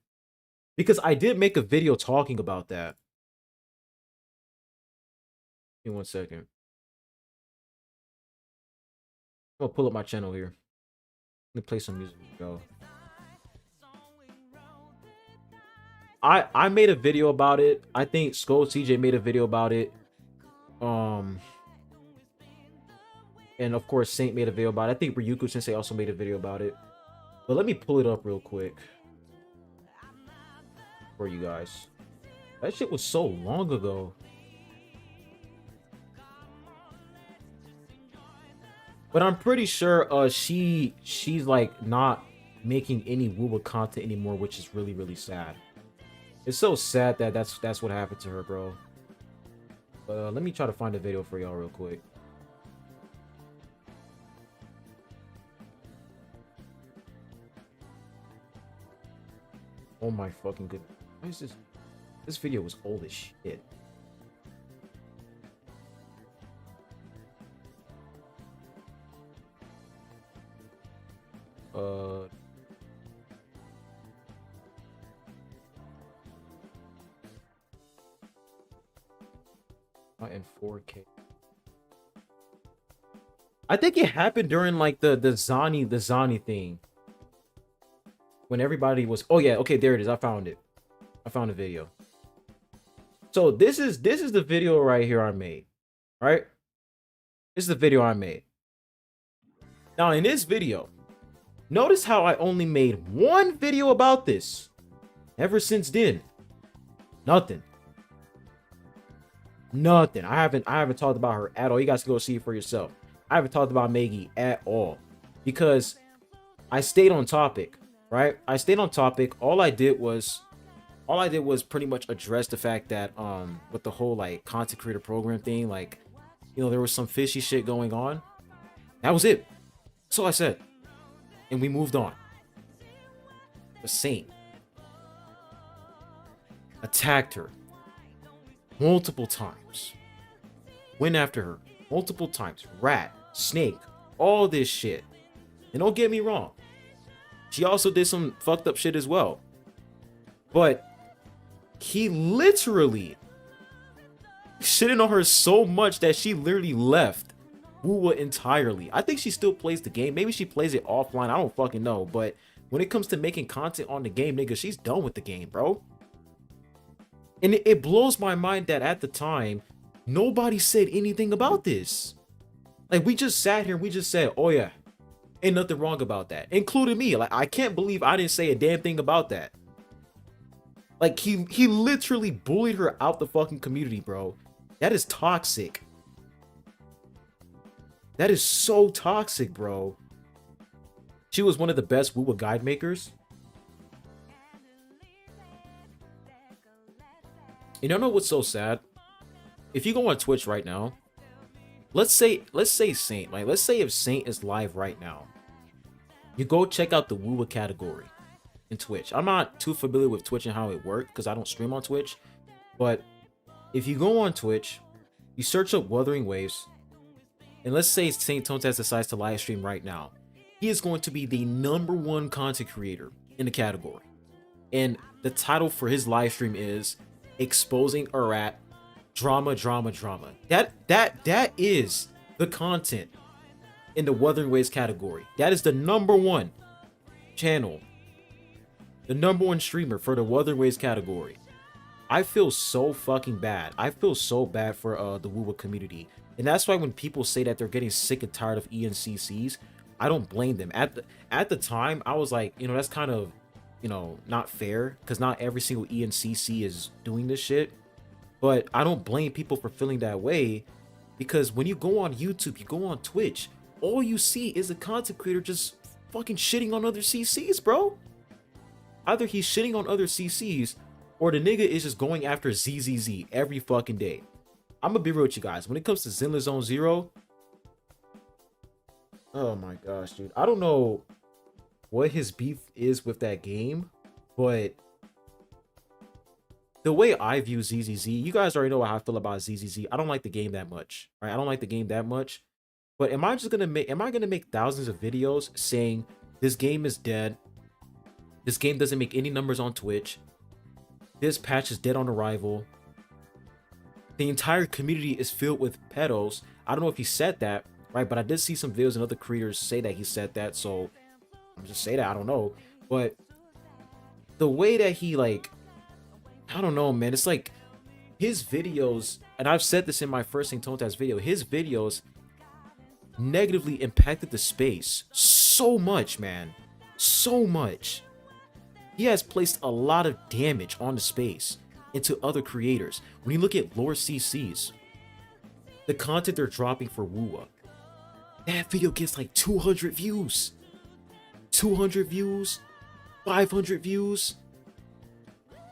because I did make a video talking about that. Give me 1 second. I'm gonna pull up my channel here. Let me play some music. Go. I made a video about it. I think Skull CJ made a video about it. And of course Saint made a video about it. I think Ryuku Sensei also made a video about it. But let me pull it up real quick for you guys. That shit was so long ago. But I'm pretty sure she's like not making any Woowa content anymore, which is really, really sad. It's so sad that that's what happened to her, bro. Let me try to find a video for y'all real quick. Oh my fucking goodness. Why is this? This video was old as shit. Not in 4K. I think it happened during like the Zani thing. When everybody was, oh yeah, okay, there it is. I found it. I found a video. So this is the video right here I made. Right? This is the video I made. Now in this video, notice how I only made one video about this. Ever since then, nothing. Nothing. I haven't talked about her at all. You guys can go see it for yourself. I haven't talked about Maggie at all because I stayed on topic, right? I stayed on topic. All I did was pretty much address the fact that with the whole like content creator program thing, like, you know, there was some fishy shit going on. That was it. That's all I said. And we moved on. The Saint attacked her multiple times. Went after her multiple times. Rat, snake, all this shit. And don't get me wrong, she also did some fucked up shit as well. But he literally shitting on her so much that she literally left Woowa entirely. I think she still plays the game. Maybe she plays it offline. I don't fucking know. But when it comes to making content on the game, nigga, she's done with the game, bro. And it blows my mind that at the time, nobody said anything about this. Like, we just sat here and we just said, oh yeah, ain't nothing wrong about that. Including me. Like, I can't believe I didn't say a damn thing about that. Like, he literally bullied her out the fucking community, bro. That is toxic. That is so toxic, bro. She was one of the best Woowa guide makers. You don't know what's so sad? If you go on Twitch right now, let's say Saint, like let's say if Saint is live right now, you go check out the Woowa category in Twitch. I'm not too familiar with Twitch and how it works because I don't stream on Twitch, but if you go on Twitch, you search up Wuthering Waves, and let's say Saint Tontas decides to live stream right now, he is going to be the #1 content creator in the category, and the title for his live stream is exposing a rat, drama. That is the content in the Wuthering Waves category. That is the #1 channel, the #1 streamer for the Wuthering Waves category. I feel so fucking bad. I feel so bad for the Woowa community. And that's why when people say that they're getting sick and tired of ENCCs, I don't blame them. At the time, I was like, you know, that's kind of, you know, not fair because not every single ENCC is doing this shit. But I don't blame people for feeling that way because when you go on YouTube, you go on Twitch, all you see is a content creator just fucking shitting on other CCs, bro. Either he's shitting on other CCs or the nigga is just going after ZZZ every fucking day. I'm gonna be real with you guys. When it comes to Zenless Zone Zero, oh my gosh, dude. I don't know what his beef is with that game, but the way I view ZZZ, you guys already know how I feel about ZZZ. I don't like the game that much, right? I don't like the game that much. But am I gonna make thousands of videos saying this game is dead? This game doesn't make any numbers on Twitch. This patch is dead on arrival. The entire community is filled with pedos. I don't know if he said that, right? But I did see some videos and other creators say that he said that, so I'm just say that, I don't know. But the way that he, like, I don't know, man. It's like his videos, and I've said this in my first Tontas video, his videos negatively impacted the space so much, man. So much. He has placed a lot of damage on the space into other creators. When you look at lore CCs, the content they're dropping for Woowa, that video gets like 200 views. 200 views, 500 views.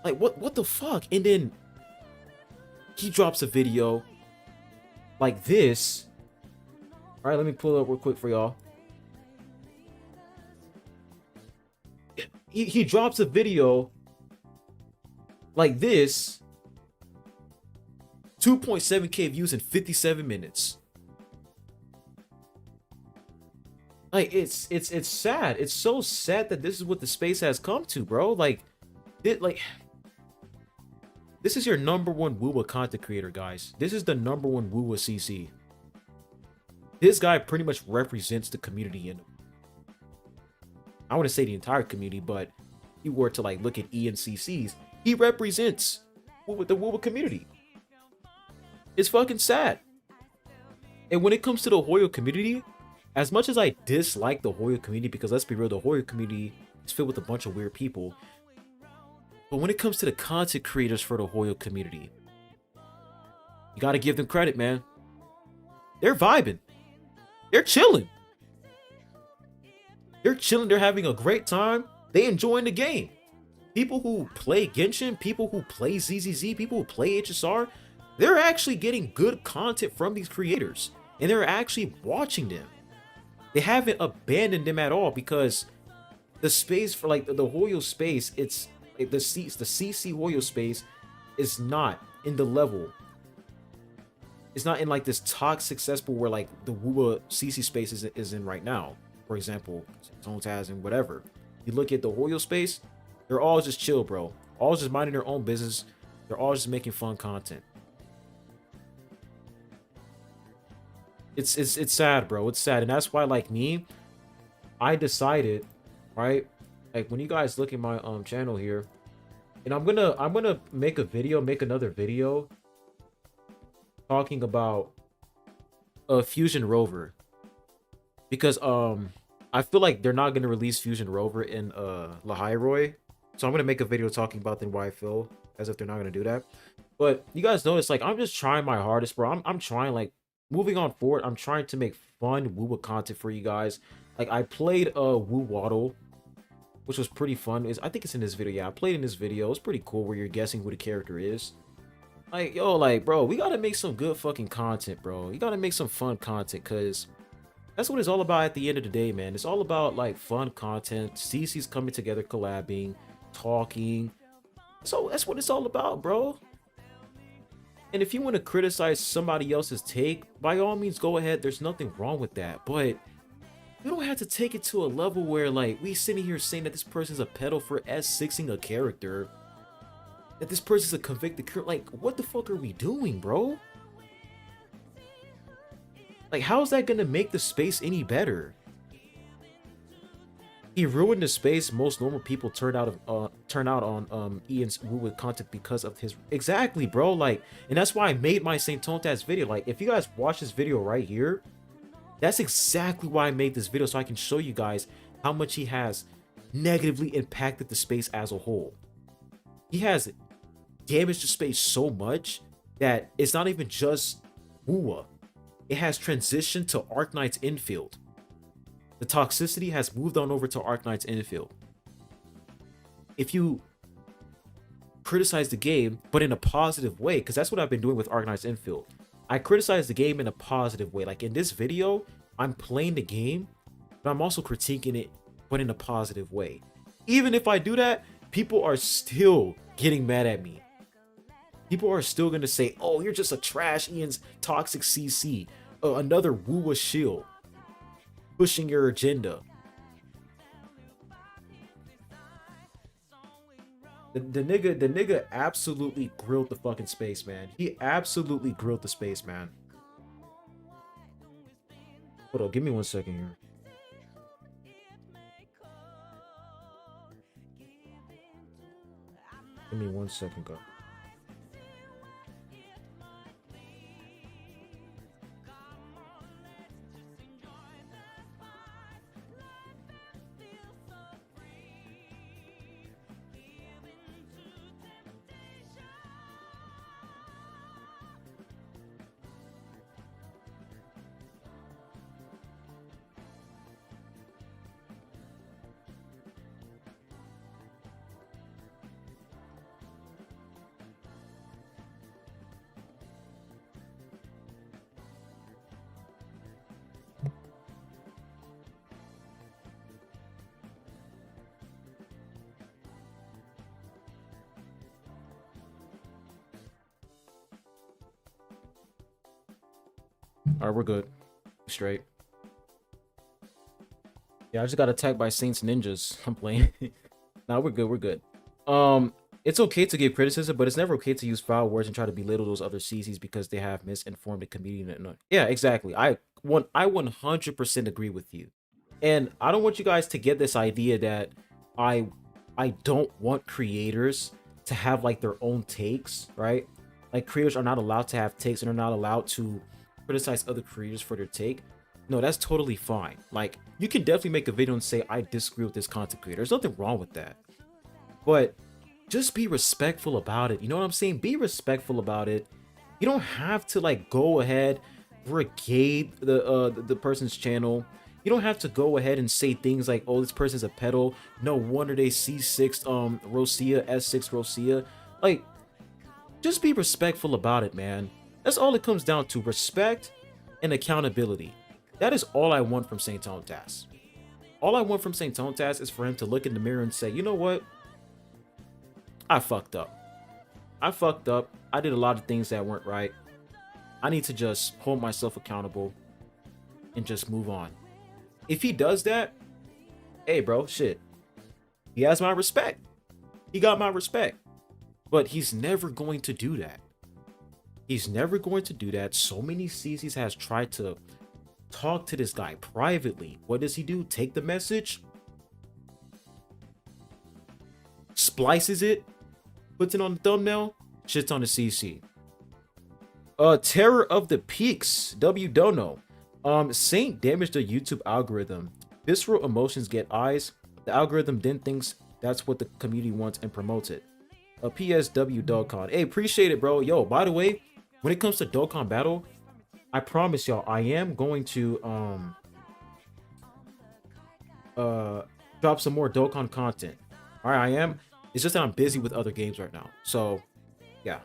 Like, what the fuck? And then he drops a video like this. All right, let me pull it up real quick for y'all. He drops a video like this, 2.7k views in 57 minutes. Like, it's sad. It's so sad that this is what the space has come to, bro. Like, this is your number one Woowa content creator, guys. This is the number one Woowa CC. This guy pretty much represents the community, and I want to say the entire community, but if you were to like look at ENCCs, he represents the Woowa community. It's fucking sad. And when it comes to the Hoyo community, as much as I dislike the Hoyo community, because let's be real, the Hoyo community is filled with a bunch of weird people. But when it comes to the content creators for the Hoyo community, you gotta give them credit, man. They're vibing. They're chilling. They're chilling. They're having a great time. They enjoying the game. People who play Genshin, people who play ZZZ, people who play HSR, they're actually getting good content from these creators. And they're actually watching them. They haven't abandoned them at all, because the space for like the Hoyo space, it's the CC Hoyo space is not in the level. It's not in like this toxic cesspool where like the Woowa CC space is in right now. For example, Tontas and whatever. You look at the Hoyo space, they're all just chill, bro. All just minding their own business. They're all just making fun content. It's sad, bro. It's sad. And that's why, like me, I decided, right? Like when you guys look at my channel here, and I'm gonna make another video talking about Fusion Rover, because I feel like they're not gonna release Fusion Rover in Lahairoi, so I'm gonna make a video talking about then why I feel as if they're not gonna do that. But you guys notice, like, I'm just trying my hardest, bro. I'm trying, like, moving on forward, I'm trying to make fun Woowa content for you guys. Like, I played Woo Waddle, which was pretty fun. I think it's in this video. Yeah, I played in this video. It's pretty cool where you're guessing who the character is. Like, yo, like, bro, we gotta make some good fucking content, bro. You gotta make some fun content, because that's what it's all about at the end of the day, man. It's all about, like, fun content. CC's coming together, collabing, talking. So that's what it's all about, bro. And if you want to criticize somebody else's take, by all means, go ahead. There's nothing wrong with that. But you don't have to take it to a level where, like, we sitting here saying that this person's a pedo for S6ing a character. That this person's a convicted criminal. Like, what the fuck are we doing, bro? Like, how is that gonna make the space any better? He ruined the space. Most normal people turn out on Ian's Woowa content because of his... Exactly, bro. Like, and that's why I made my St. Tontas video. Like, if you guys watch this video right here, that's exactly why I made this video, so I can show you guys how much he has negatively impacted the space as a whole. He has damaged the space so much that it's not even just Woowa. It has transitioned to Arknight's infield. The toxicity has moved on over to Arknight's infield. If you criticize the game, but in a positive way, because that's what I've been doing with Arknight's infield. I criticize the game in a positive way. Like in this video, I'm playing the game, but I'm also critiquing it, but in a positive way. Even if I do that, people are still getting mad at me. people are still gonna say, "Oh, you're just a trash Ian's toxic CC, another Woowa shield, pushing your agenda." The nigga absolutely grilled the fucking space, man. He absolutely grilled the space, man. Hold on, give me 1 second here. Give me 1 second, go. All right, we're good. Straight. Yeah, I just got attacked by Saints Ninjas. I'm playing. Nah, we're good. We're good. It's okay to give criticism, but it's never okay to use foul words and try to belittle those other CCs because they have misinformed the community. Yeah, exactly. I 100% agree with you, and I don't want you guys to get this idea that I I don't want creators to have like their own takes, right? Like creators are not allowed to have takes and are not allowed to criticize other creators for their take. No, that's totally fine. Like you can definitely make a video and say I disagree with this content creator. There's nothing wrong with that. But just be respectful about it. You know what I'm saying? Be respectful about it. You don't have to like go ahead brigade the person's channel. You don't have to go ahead and say things like, "Oh, this person's a pedo. No wonder they C6 Rosia, S6 Rosia." Like, just be respectful about it, man. That's all it comes down to: respect and accountability. That is all I want from Saint Tontas. All I want from Saint Tontas is for him to look in the mirror and say, "You know what? I fucked up. I fucked up. I did a lot of things that weren't right. I need to just hold myself accountable and just move on." If he does that, hey, bro, shit. He has my respect. He got my respect. But he's never going to do that. He's never going to do that. So many CCs has tried to talk to this guy privately. What does he do? Take the message, splices it, puts it on the thumbnail, shits on the CC. Terror of the Peaks, W Dono. Saint damaged the YouTube algorithm. Visceral emotions get eyes. The algorithm then thinks that's what the community wants and promotes it. PSW Dokkan. Hey, appreciate it, bro. Yo, by the way, when it comes to Dokkan Battle, I promise y'all, I am going to drop some more Dokkan content. All right, I am. It's just that I'm busy with other games right now. So, yeah.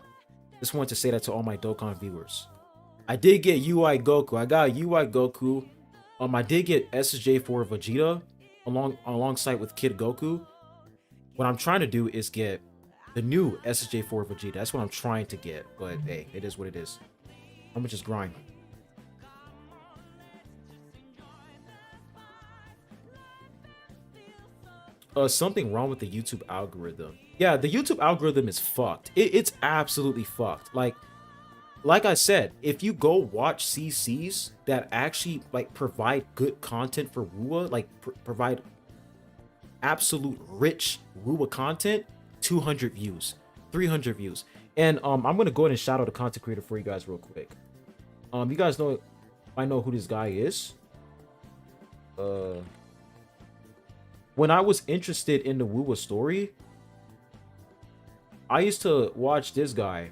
Just wanted to say that to all my Dokkan viewers. I did get UI Goku. I got UI Goku. I did get SSJ for Vegeta alongside with Kid Goku. What I'm trying to do is get the new SSJ for Vegeta. That's what I'm trying to get. But hey, it is what it is. I'm gonna just grind. Something wrong with the YouTube algorithm. Yeah, the YouTube algorithm is fucked. It's absolutely fucked. Like I said, if you go watch CCs that actually like provide good content for Wua, like provide absolute rich Wua content, 200 views, 300 views. And I'm gonna go ahead and shout out a content creator for you guys real quick. You guys know, I know who this guy is. When I was interested in the Wua story, I used to watch this guy.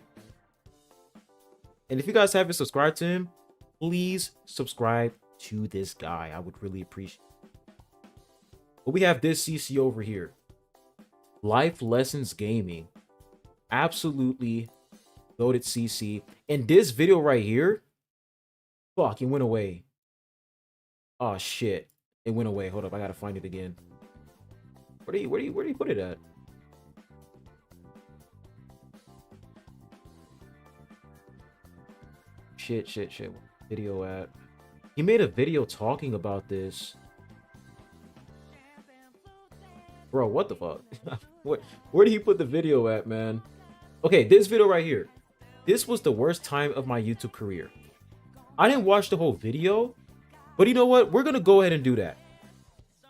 And if you guys haven't subscribed to him, please subscribe to this guy. I would really appreciate it. But we have this CC over here. Life Lessons Gaming. Absolutely loaded CC. And this video right here, fuck, it went away. Oh shit. It went away. Hold up, I gotta find it again. Where do you put it at? Shit. Video at. He made a video talking about this. Bro, what the fuck? Where did he put the video at, man? Okay, this video right here. This was the worst time of my YouTube career. I didn't watch the whole video, but you know what? We're gonna go ahead and do that.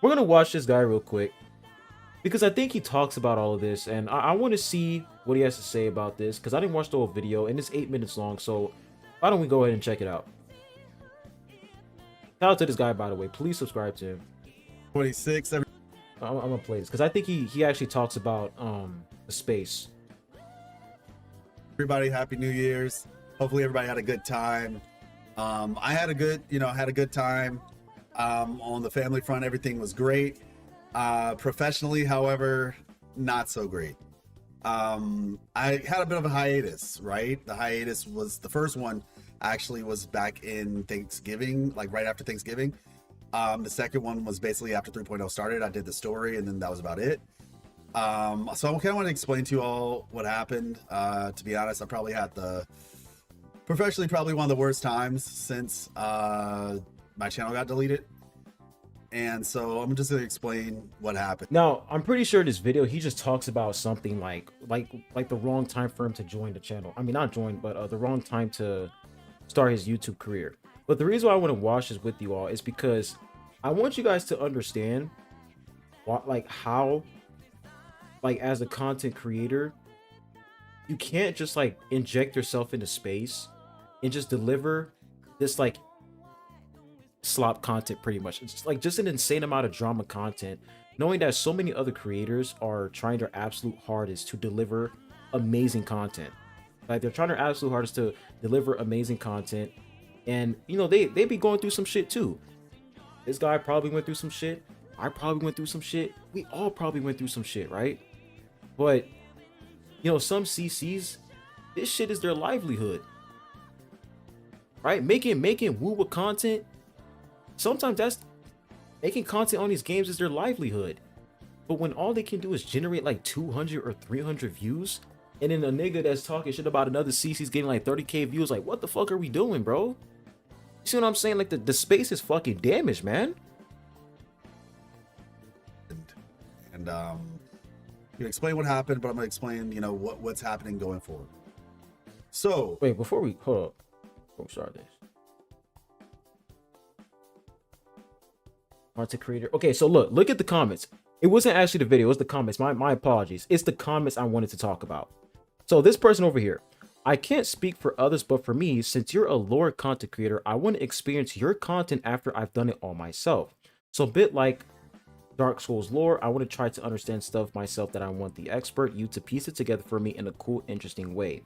We're gonna watch this guy real quick because I think he talks about all of this, and I want to see what he has to say about this because I didn't watch the whole video, and it's 8 minutes long. So why don't we go ahead and check it out? Shout out to this guy, by the way. Please subscribe to him. 26. I'm gonna play this because I think he actually talks about the space. Everybody, happy New Year's. Hopefully everybody had a good time. I had a good time. On the family front, everything was great. Professionally, however, not so great. I had a bit of a hiatus, right? The hiatus was the first one actually was back in Thanksgiving, like right after Thanksgiving. The second one was basically after 3.0 started. I did the story and then that was about it. So I kind of want to explain to you all what happened. To be honest, I probably had professionally probably one of the worst times since my channel got deleted. And so I'm just going to explain what happened. Now, I'm pretty sure this video, he just talks about something like the wrong time for him to join the channel. I mean, not join, but the wrong time to start his YouTube career. But the reason why I want to watch this with you all is because I want you guys to understand how as a content creator, you can't just inject yourself into space and just deliver this slop content. Pretty much it's just an insane amount of drama content, knowing that so many other creators are trying their absolute hardest to deliver amazing content. They're trying their absolute hardest to deliver amazing content, and they be going through some shit too. This guy probably went through some shit. I probably went through some shit. We all probably went through some shit, right? But some CCs, this shit is their livelihood, right? Making woo content. Sometimes that's making content on these games is their livelihood. But when all they can do is generate 200 or 300 views, and then a nigga that's talking shit about another CC's getting 30k views, what the fuck are we doing, bro? You see what I'm saying? The space is fucking damaged, man. And you explain what happened, but I'm gonna explain what's happening going forward. So wait, before we hold up, before we start this. Content creator. Okay, so look at the comments. It wasn't actually the video, it was the comments. My apologies. It's the comments I wanted to talk about. So this person over here, I can't speak for others, but for me, since you're a lore content creator, I want to experience your content after I've done it all myself. So a bit like Dark Souls lore, I want to try to understand stuff myself that I want the expert you to piece it together for me in a cool, interesting way.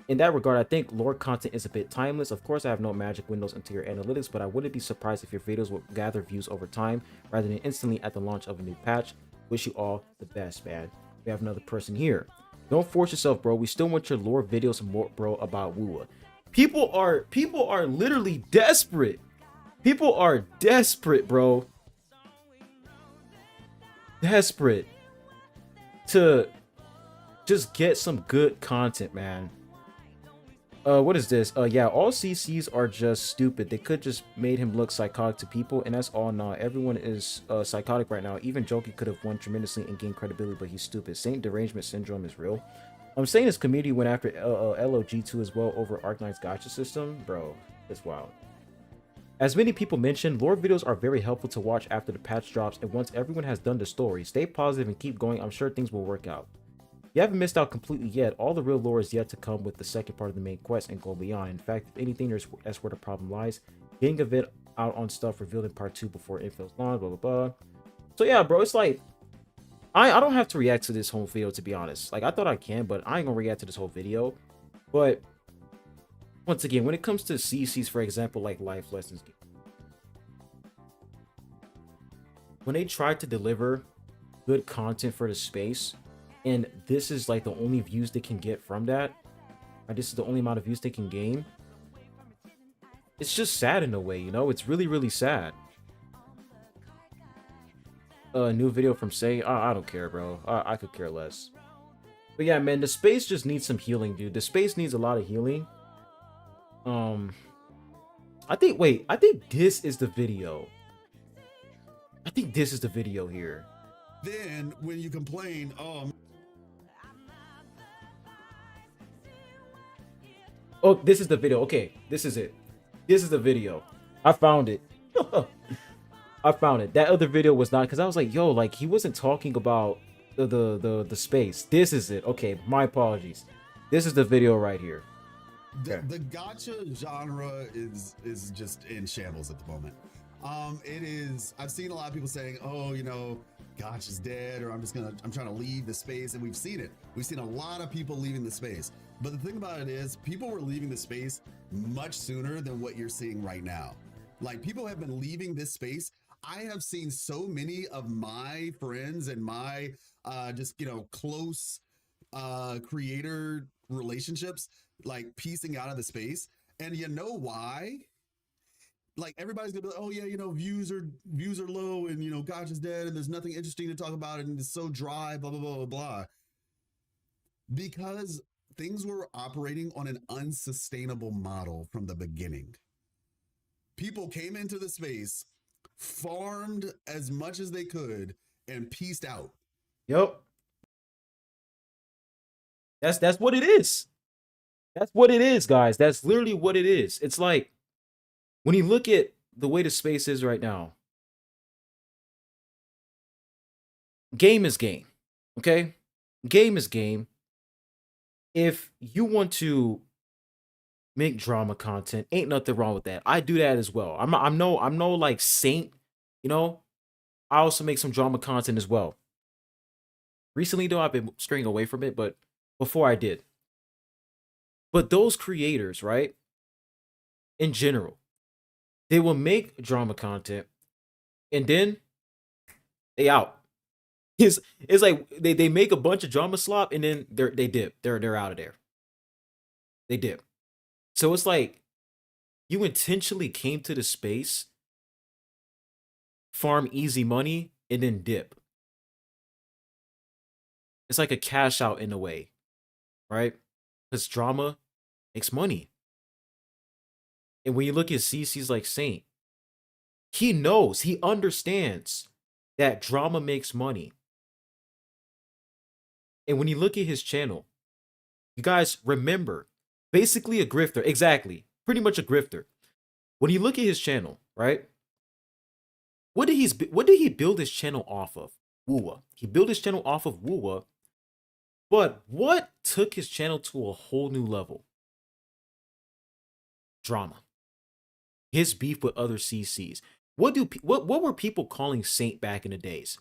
In that regard, I think lore content is a bit timeless. Of course, I have no magic windows into your analytics, but I wouldn't be surprised if your videos would gather views over time rather than instantly at the launch of a new patch. Wish you all the best, man. We have another person here. Don't force yourself, bro. We still want your lore videos more, bro, about Wua. People are literally desperate. People are desperate, bro. Desperate to just get some good content, man. What is this? Yeah, all CCs are just stupid. They could just made him look psychotic to people, and that's all. Nah, everyone is psychotic right now. Even Jokey could have won tremendously and gained credibility, but he's stupid. Saint derangement syndrome is real. I'm saying this community went after LOG2 as well over Arc9's gotcha system. Bro, it's wild. As many people mentioned, lore videos are very helpful to watch after the patch drops, and once everyone has done the story, stay positive and keep going. I'm sure things will work out. You haven't missed out completely yet. All the real lore is yet to come with the second part of the main quest and go beyond. In fact, if anything, that's where the problem lies. Getting a bit out on stuff revealed in part 2 before infil's launch, blah, blah, blah. So yeah, bro, it's I don't have to react to this whole video, to be honest. I thought I can, but I ain't gonna react to this whole video. But once again, when it comes to CCs, for example, life lessons, when they try to deliver good content for the space, and this is the only views they can get from that, or this is the only amount of views they can gain, it's just sad in a way, it's really, really sad. New video from Say, I don't care, bro. I could care less. But yeah, man, the space just needs some healing, dude. The space needs a lot of healing. Um, I think. Wait, I think this is the video. I think this is the video here. Then when you complain, Oh, this is the video. Okay, this is it. This is the video. I found it. I found it. That other video was not, because I was like, yo, like he wasn't talking about the space. This is it. Okay, my apologies. This is the video right here. the gacha genre is just in shambles at the moment. It is. I've seen a lot of people saying, "Oh, you know, gacha's dead," or I'm trying to leave the space," and we've seen it. We've seen a lot of people leaving the space. But the thing about it is, people were leaving the space much sooner than what you're seeing right now. Like, people have been leaving this space. I have seen so many of my friends and my just close creator relationships like piecing out of the space. And you know why? Like, everybody's gonna be like, "Oh yeah, views are low, and Gotcha's dead, and there's nothing interesting to talk about, and it's so dry, blah blah blah blah blah." Because things were operating on an unsustainable model from the beginning. People came into the space, farmed as much as they could, and pieced out. Yep. That's what it is. That's what it is, guys. That's literally what it is. It's like when you look at the way the space is right now, game is game. Okay? Game is game. If you want to make drama content, ain't nothing wrong with that. I do that as well. I'm no like saint, you know. I also make some drama content as well. Recently though, I've been straying away from it, but before I did. But those creators, right? In general, they will make drama content and then they out. It's like they make a bunch of drama slop and then they dip. They're out of there. They dip. So it's like you intentionally came to the space, farm easy money, and then dip. It's like a cash out in a way, right? Because drama makes money. And when you look at CC's like Saint, he knows, he understands that drama makes money. And when you look at his channel, you guys remember, basically a grifter, exactly, pretty much a grifter. When you look at his channel, right? What did he build his channel off of? Woowa. He built his channel off of Woowa. But what took his channel to a whole new level? Drama. His beef with other CCs. What were people calling Saint back in the days?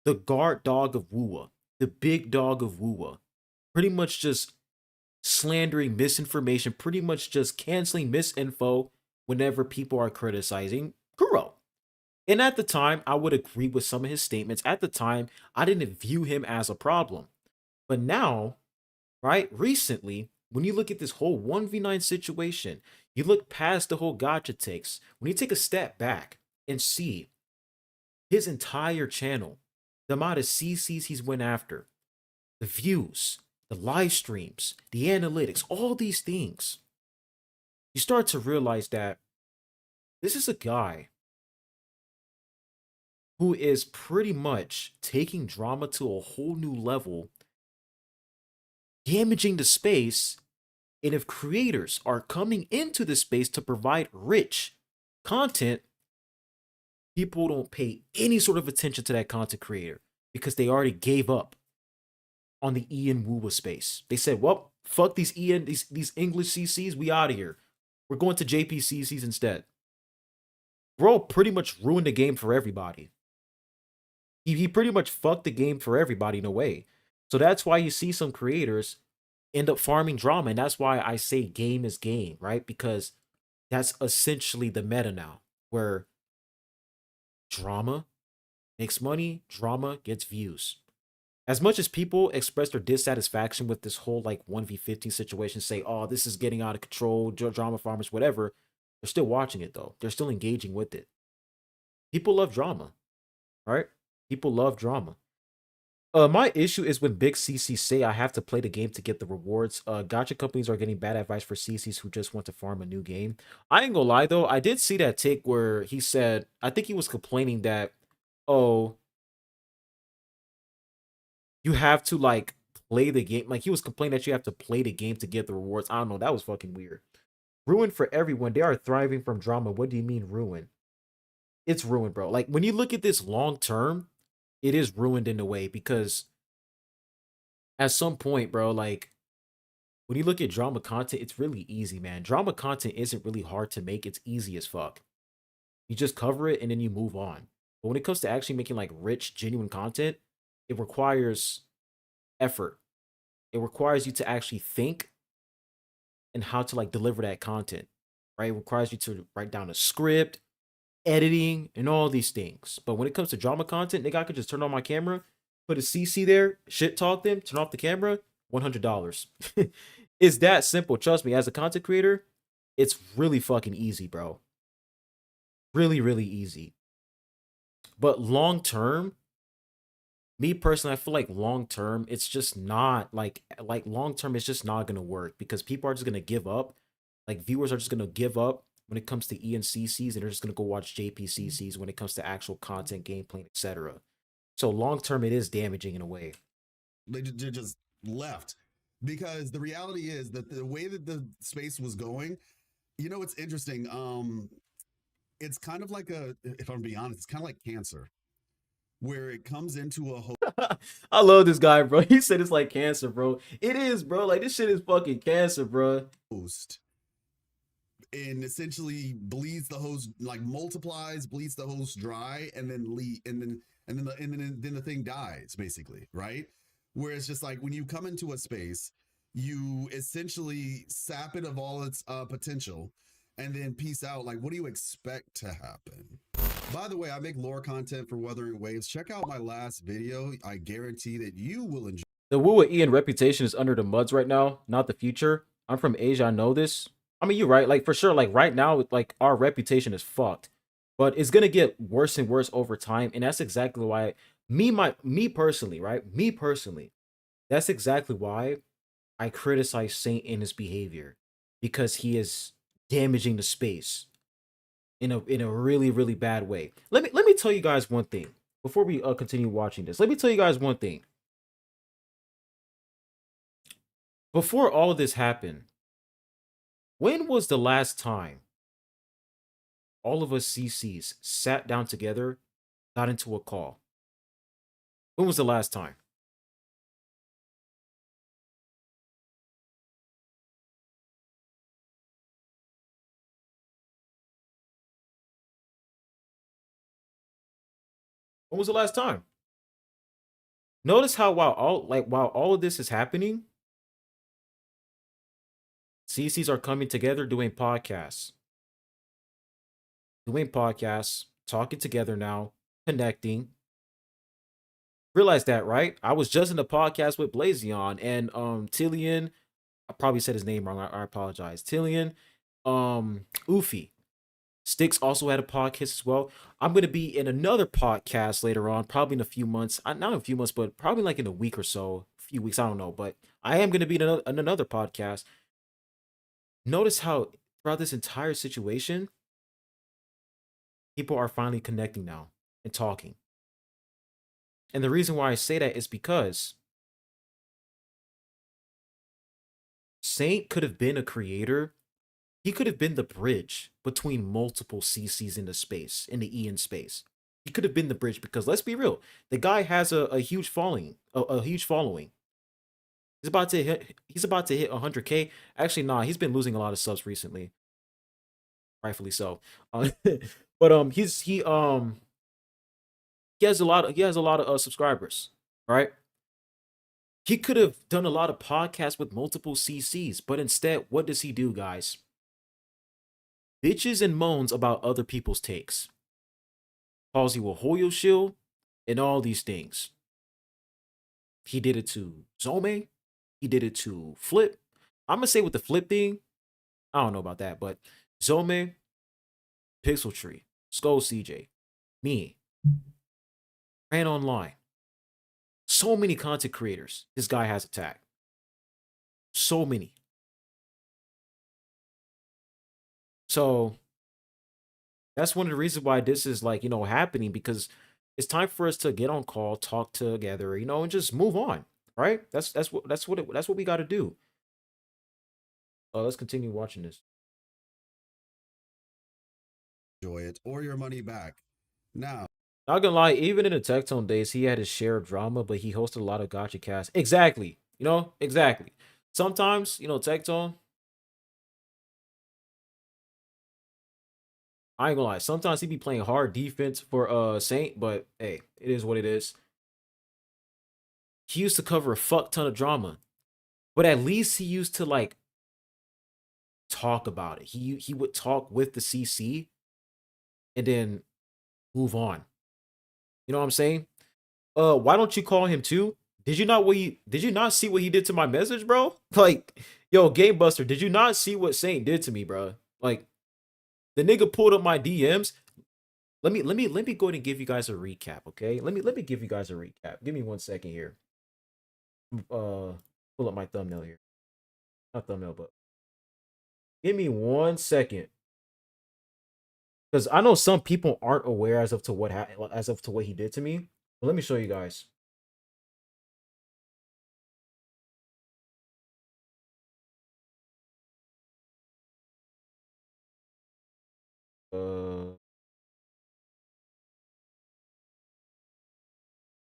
The guard dog of Woowa, the big dog of Woowa. Pretty much just slandering misinformation, pretty much just canceling misinfo whenever people are criticizing Kuro. And at the time, I would agree with some of his statements. At the time, I didn't view him as a problem. But now, right, recently, when you look at this whole 1v9 situation, you look past the whole gotcha takes, when you take a step back and see his entire channel, the amount of CCs he's went after, the views, the live streams, the analytics, all these things, you start to realize that this is a guy who is pretty much taking drama to a whole new level, damaging the space. And if creators are coming into the space to provide rich content, people don't pay any sort of attention to that content creator because they already gave up on the Ian Woowa space. They said, well, fuck these these English CCs, we out of here. We're going to JPCCs instead. Bro pretty much ruined the game for everybody. He pretty much fucked the game for everybody in a way. So that's why you see some creators end up farming drama. And that's why I say game is game, right? Because that's essentially the meta now, where drama makes money, drama gets views. As much as people express their dissatisfaction with this whole like 1v15 situation, say, oh, this is getting out of control, drama farmers, whatever, they're still watching it though. They're still engaging with it. People love drama, right? People love drama. My issue is when big CCs say I have to play the game to get the rewards. Gotcha companies are getting bad advice for CCs who just want to farm a new game. I ain't gonna lie though, I did see that take where he said, I think he was complaining that, oh, you have to like play the game. Like he was complaining that you have to play the game to get the rewards. I don't know, that was fucking weird. Ruin for everyone. They are thriving from drama. What do you mean ruin? It's ruined, bro. Like when you look at this long term, it is ruined in a way because at some point, bro, like when you look at drama content, it's really easy, man. Drama content isn't really hard to make. It's easy as fuck. You just cover it and then you move on. But when it comes to actually making like rich, genuine content, it requires effort. It requires you to actually think and how to like deliver that content, right? It requires you to write down a script, editing, and all these things. But when it comes to drama content, nigga, I could just turn on my camera, put a CC there, shit talk them, turn off the camera, $100. It's that simple. Trust me, as a content creator, it's really fucking easy, bro. Really, really easy. But long term, me personally, I feel like long term, it's just not like long term, it's just not gonna work because people are just gonna give up. Like viewers are just gonna give up when it comes to ENCCs and they're just gonna go watch JPCCs when it comes to actual content, gameplay, etc. So long term, it is damaging in a way. They just left because the reality is that the way that the space was going, you know, it's interesting. It's kind of like if I'm being honest, it's kind of like cancer, where it comes into a I love this guy, bro. He said it's like cancer, bro. It is, bro. Like this shit is fucking cancer, bro. host and essentially bleeds the host, like multiplies, bleeds the host dry, and then then the thing dies, basically, right? Where it's just like when you come into a space, you essentially sap it of all its potential, and then peace out. Like, what do you expect to happen? By the way, I make lore content for Wuthering Waves. Check out my last video. I guarantee that you will enjoy. The Wu Ian reputation is under the muds right now, not the future. I'm from Asia, I know this. I mean, you're right. Like for sure, like right now, like our reputation is fucked. But it's gonna get worse and worse over time. And that's exactly why me personally, right? Me personally, that's exactly why I criticize Saint in his behavior. Because he is damaging the space in a really, really bad way. Let me tell you guys one thing before we continue watching this. Let me tell you guys one thing. Before all of this happened, when was the last time all of us CCs sat down together, got into a call? When was the last time? When was the last time? Notice how while all of this is happening, CCs are coming together doing podcasts, talking together now, connecting. Realize that, right? I was just in a podcast with Blazion and Tillian. I probably said his name wrong. I apologize. Tillian, Ufi. Sticks also had a podcast as well. I'm gonna be in another podcast later on, probably in a few months. Not in a few months, but probably like in a week or so, a few weeks. I don't know, but I am gonna be in another podcast. Notice how throughout this entire situation, people are finally connecting now and talking. And the reason why I say that is because Saint could have been a creator. He could have been the bridge between multiple CCs in the space, in the Ian space. He could have been the bridge because let's be real, the guy has a huge following, a huge following. He's about to hit 100K. Actually, nah, he's been losing a lot of subs recently, rightfully so. But he has a lot of subscribers, right? He could have done a lot of podcasts with multiple CCs, but instead, what does he do, guys? Bitches and moans about other people's takes. Calls you a Hoyo shield and all these things. He did it to Zome. He did it to Flip. I'm gonna say with the Flip thing, I don't know about that, but Zome, Pixel Tree, Skull CJ, me, ran online. So many content creators this guy has attacked. So many. So that's one of the reasons why this is like, happening, because it's time for us to get on call, talk together, and just move on. Right? That's what we got to do. Let's continue watching this. Enjoy it or your money back. Now, Not gonna lie, even in the Tech Tone days, he had his share of drama, but he hosted a lot of gotcha casts. Exactly. Exactly. Sometimes, Tech Tone, I ain't gonna lie. Sometimes he be playing hard defense for Saint, but hey, it is what it is. He used to cover a fuck ton of drama, but at least he used to like talk about it. He would talk with the CC and then move on. You know what I'm saying? Why don't you call him too? Did you not see what he did to my message, bro? Like, yo, Game Buster, did you not see what Saint did to me, bro? Like, the nigga pulled up my DMs. Let me go ahead and give you guys a recap, okay? Let me give you guys a recap. Give me 1 second here. Pull up my thumbnail here. Not thumbnail, but give me 1 second. Because I know some people aren't aware as of to what he did to me. But let me show you guys.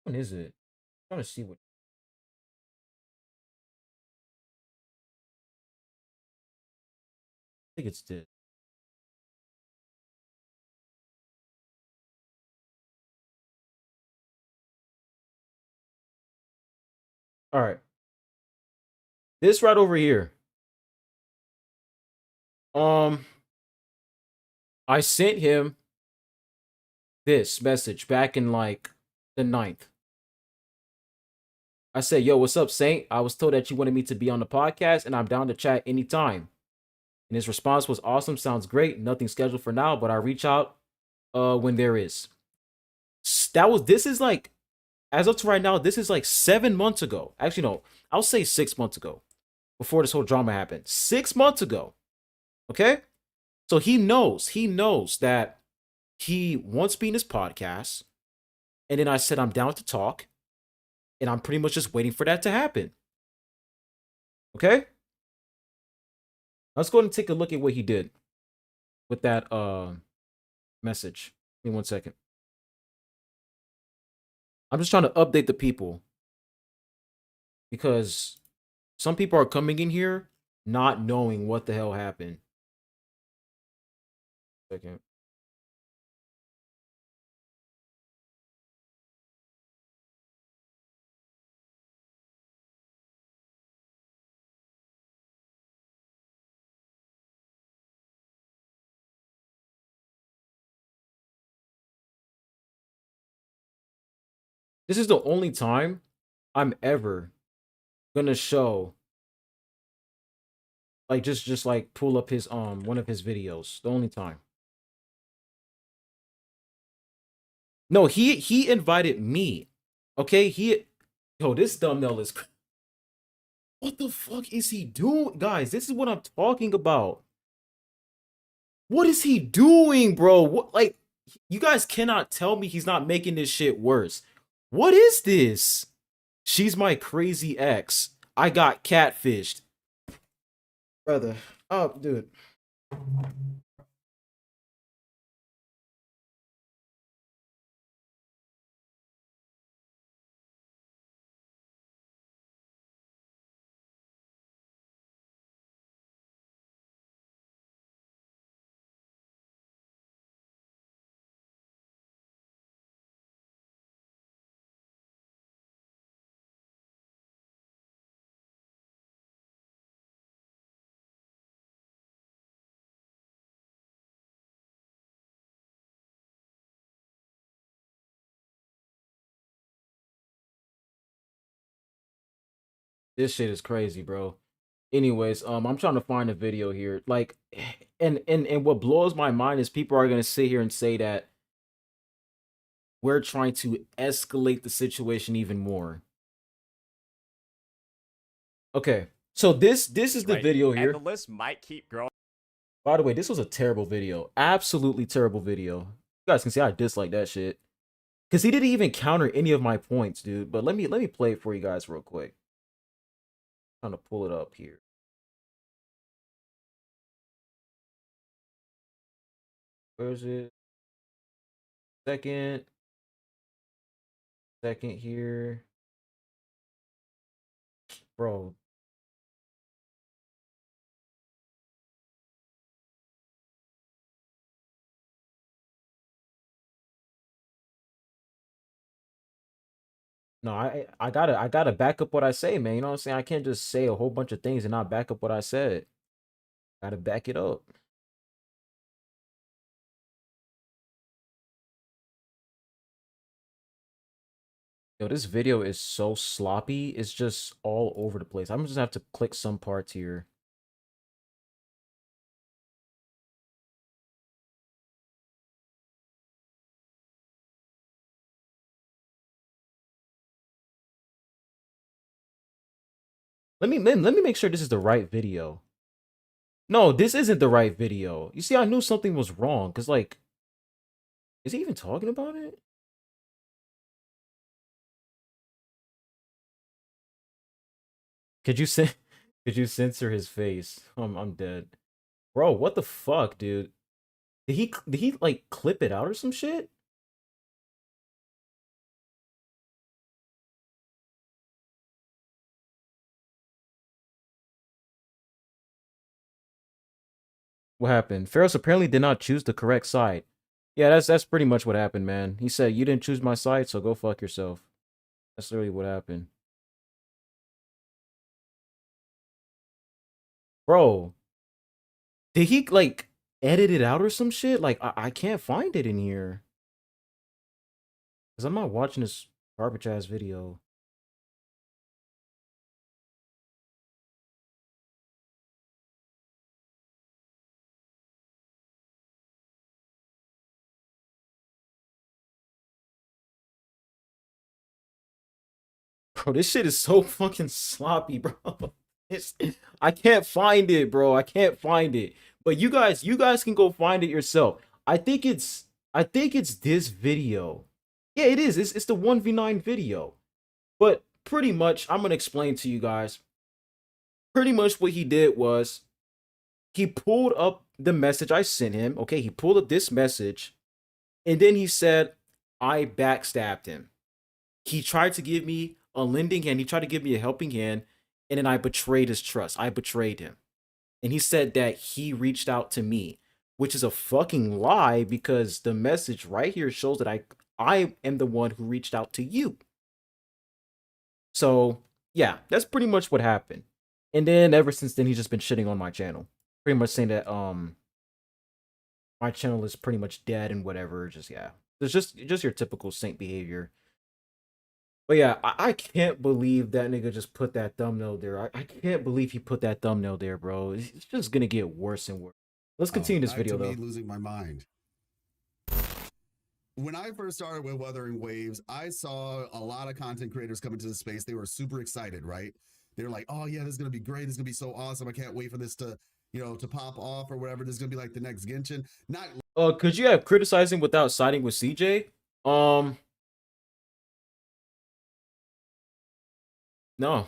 When is it? I'm trying to see what. I think it's this. All right. This right over here. I sent him this message back in like the 9th. I said, yo, what's up, Saint? I was told that you wanted me to be on the podcast, and I'm down to chat anytime. And his response was, awesome, sounds great. Nothing scheduled for now, but I'll reach out when there is. This is like, as of to right now, this is like 7 months ago. Actually, no, I'll say 6 months ago, before this whole drama happened. 6 months ago. Okay? So he knows that he wants me in his podcast. And then I said, I'm down to talk. And I'm pretty much just waiting for that to happen. Okay? Let's go ahead and take a look at what he did with that message. Give me 1 second. I'm just trying to update the people, because some people are coming in here not knowing what the hell happened. Second. This is the only time I'm ever gonna show, like, just like pull up his one of his videos. The only time. No, he invited me. Okay, this thumbnail is. What the fuck is he doing, guys? This is what I'm talking about. What is he doing, bro? What, like, you guys cannot tell me he's not making this shit worse. What is this? She's my crazy ex. I got catfished. Brother. Oh, dude. This shit is crazy, bro. Anyways, I'm trying to find a video here. Like, and what blows my mind is people are gonna sit here and say that we're trying to escalate the situation even more. Okay. So this is the Right. video And here. the list might keep growing. By the way, this was a terrible video. Absolutely terrible video. You guys can see I dislike that shit. Cause he didn't even counter any of my points, dude. But let me play it for you guys real quick. I'm trying to pull it up here. Where is it? Second here. Bro. No, I gotta back up what I say, man. You know what I'm saying? I can't just say a whole bunch of things and not back up what I said. Gotta back it up. Yo, this video is so sloppy. It's just all over the place. I'm just have to click some parts here. Let me make sure this is the right video. No, this isn't the right video. You see, I knew something was wrong because, like, is he even talking about it? Could you sen could you censor his face? I'm dead, bro. What the fuck, dude? Did he like clip it out or some shit? What happened? Faros apparently did not choose the correct side. Yeah, that's pretty much what happened, man. He said you didn't choose my side, so go fuck yourself. That's literally what happened. Bro, did he like edit it out or some shit? Like I can't find it in here. Cause I'm not watching this garbage ass video. Bro, this shit is so fucking sloppy, bro. It's, I can't find it, bro. I can't find it. But you guys can go find it yourself. I think it's this video. Yeah, it is. It's the 1v9 video. But pretty much, I'm gonna explain to you guys. Pretty much what he did was he pulled up the message I sent him. Okay, he pulled up this message, and then he said, I backstabbed him. He tried to give me a lending hand, he tried to give me a helping hand, and then I betrayed his trust. I betrayed him. And he said that he reached out to me, which is a fucking lie because the message right here shows that I am the one who reached out to you. So, yeah, that's pretty much what happened. And then ever since then he's just been shitting on my channel. Pretty much saying that my channel is pretty much dead and whatever. Just yeah. It's just your typical saint behavior. But yeah, I can't believe that nigga just put that thumbnail there. I can't believe he put that thumbnail there, bro. It's just gonna get worse and worse. Let's continue this video though. Losing my mind. When I first started with Wuthering Waves, I saw a lot of content creators come into the space. They were super excited, right? They were like, "Oh yeah, this is gonna be great. This is gonna be so awesome. I can't wait for this to, to pop off or whatever. This is gonna be like the next Genshin." Not. Could you have criticizing without siding with CJ? No.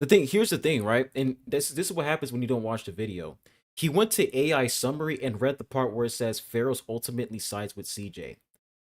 Here's the thing, right? And this is what happens when you don't watch the video. He went to AI summary and read the part where it says Faros ultimately sides with CJ.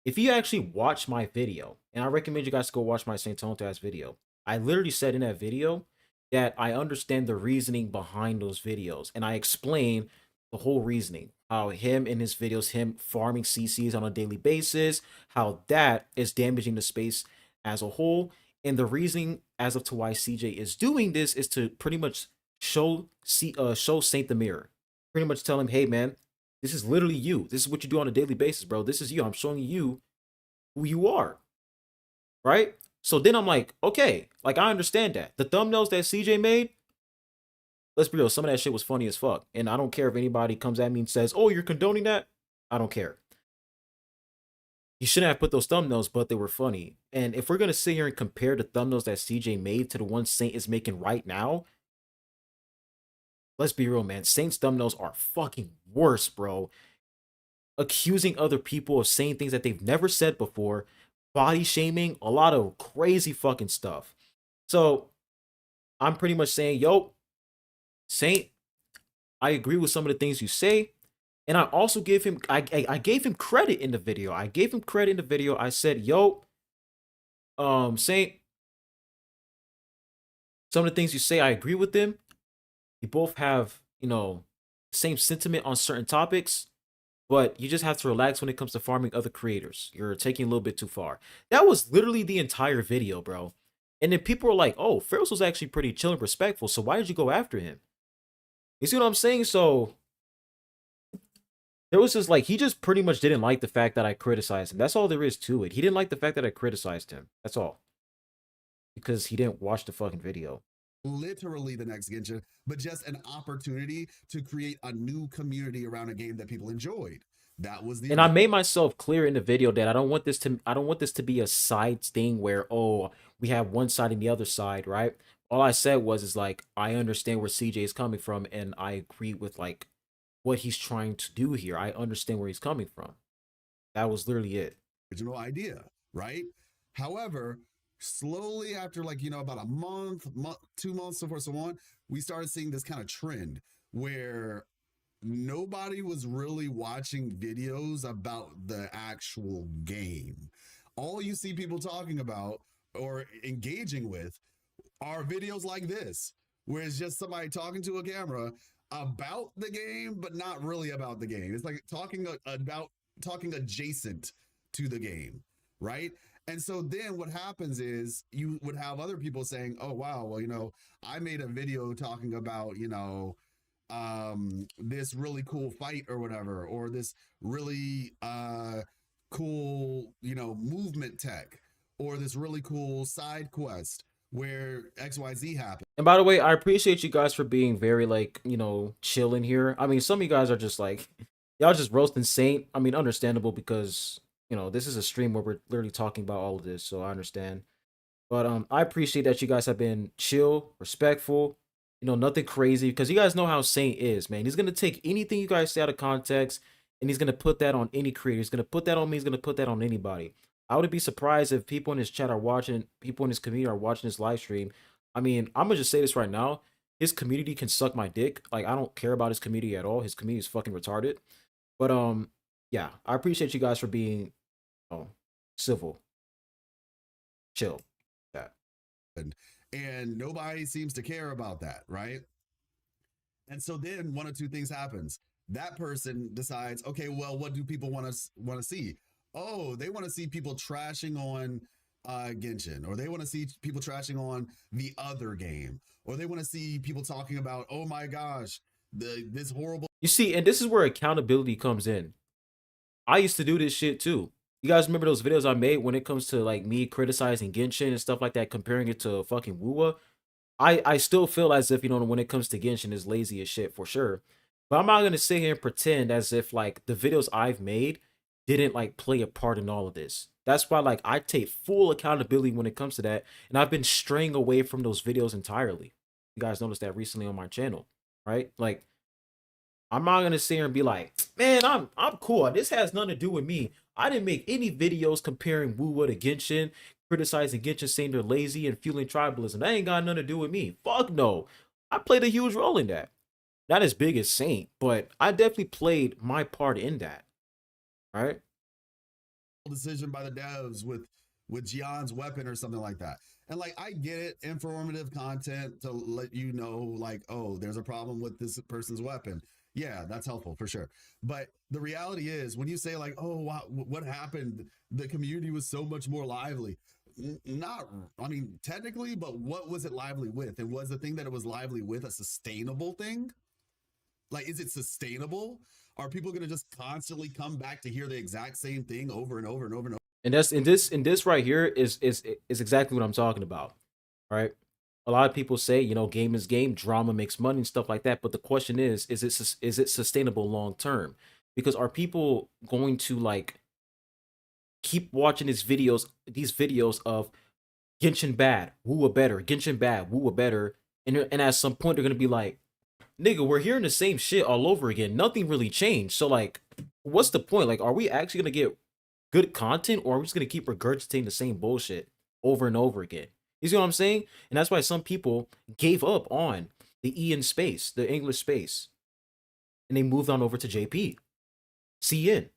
If you actually watch my video, and I recommend you guys go watch my Saint Tontas video, I literally said in that video that I understand the reasoning behind those videos, and I explain the whole reasoning. How him in his videos, him farming CCs on a daily basis, how that is damaging the space as a whole, and the reasoning as of to why CJ is doing this is to pretty much show Saint the mirror. Pretty much tell him, hey man, this is literally you. This is what you do on a daily basis, bro. This is you. I'm showing you who you are. Right? So then I'm like, okay, like I understand that. The thumbnails that CJ made, let's be real, some of that shit was funny as fuck. And I don't care if anybody comes at me and says, oh, you're condoning that. I don't care. He shouldn't have put those thumbnails, but they were funny. And if we're gonna sit here and compare the thumbnails that CJ made to the ones Saint is making right now, let's be real, man. Saint's thumbnails are fucking worse, bro. Accusing other people of saying things that they've never said before, body shaming, a lot of crazy fucking stuff. So I'm pretty much saying, yo, Saint, I agree with some of the things you say. And I also gave him, I gave him credit in the video. I gave him credit in the video. I said, yo, Saint, some of the things you say, I agree with them. You both have, you know, same sentiment on certain topics, but you just have to relax when it comes to farming other creators. You're taking a little bit too far. That was literally the entire video, bro. And then people were like, oh, Faros was actually pretty chill and respectful, so why did you go after him? You see what I'm saying? So there was just like, he just pretty much didn't like the fact that I criticized him. That's all there is to it. He didn't like the fact that I criticized him. That's all. Because he didn't watch the fucking video. Literally the next Genshin, but just an opportunity to create a new community around a game that people enjoyed. That was the And I made myself clear in the video that I don't want this to be a side thing where, oh, we have one side and the other side, right? All I said was like, I understand where CJ is coming from, and I agree with like what he's trying to do here. I understand where he's coming from. That was literally it. Original idea, right? However, slowly after like, about a month, 2 months, so forth, so on, we started seeing this kind of trend where nobody was really watching videos about the actual game. All you see people talking about or engaging with are videos like this, where it's just somebody talking to a camera about the game, but not really about the game. It's like talking adjacent to the game, right? And so then what happens is you would have other people saying, oh, wow, well, I made a video talking about, this really cool fight or whatever, or this really cool, movement tech, or this really cool side quest where XYZ happened. And by the way, I appreciate you guys for being very like, chill in here. I mean, some of you guys are just like, y'all just roasting Saint. I mean, understandable because, this is a stream where we're literally talking about all of this, so I understand. But I appreciate that you guys have been chill, respectful, nothing crazy, because you guys know how Saint is, man. He's gonna take anything you guys say out of context, and he's gonna put that on any creator. He's gonna put that on me. He's gonna put that on anybody. I wouldn't be surprised if people in his chat are watching, people in his community are watching this live stream. I mean, I'm gonna just say this right now. His community can suck my dick. Like, I don't care about his community at all. His community is fucking retarded. But yeah, I appreciate you guys for being civil, chill. That. And nobody seems to care about that, right? And so then one of two things happens. That person decides, okay, well, what do people want to see? Oh, they want to see people trashing on Genshin, or they want to see people trashing on the other game, or they want to see people talking about, oh my gosh, this horrible. You see, and this is where accountability comes in. I used to do this shit too. You guys remember those videos I made when it comes to like me criticizing Genshin and stuff like that, comparing it to fucking Wuwa? I still feel as if, when it comes to Genshin, is lazy as shit for sure. But I'm not gonna sit here and pretend as if like the videos I've made didn't like play a part in all of this. That's why like I take full accountability when it comes to that, and I've been straying away from those videos entirely. You guys noticed that recently on my channel, right? Like, I'm not gonna sit here and be like, man, I'm cool. This has nothing to do with me. I didn't make any videos comparing Wuwa to Genshin, criticizing Genshin, saying they're lazy and fueling tribalism. That ain't got nothing to do with me. Fuck no. I played a huge role in that. Not as big as Saint, but I definitely played my part in that. Right? Decision by the devs with Jian's weapon or something like that. And like, I get it, informative content to let you know, like, oh, there's a problem with this person's weapon. Yeah, that's helpful for sure. But the reality is, when you say like, oh, wow, what happened? The community was so much more lively. Not, I mean, technically, but what was it lively with? And was the thing that it was lively with a sustainable thing? Like, is it sustainable? Are people going to just constantly come back to hear the exact same thing over and over and over and over? And that's in this right here is exactly what I'm talking about. Right? A lot of people say, game is game, drama makes money and stuff like that. But the question is it sustainable long term? Because are people going to like keep watching these videos of Genshin bad, Woo better, Genshin bad, Woo better, and at some point they're gonna be like, nigga, we're hearing the same shit all over again. Nothing really changed. So like, what's the point? Like, are we actually gonna get good content, or are we just gonna keep regurgitating the same bullshit over and over again? You see what I'm saying? And that's why some people gave up on the Ian space, the English space, and they moved on over to JP, CN,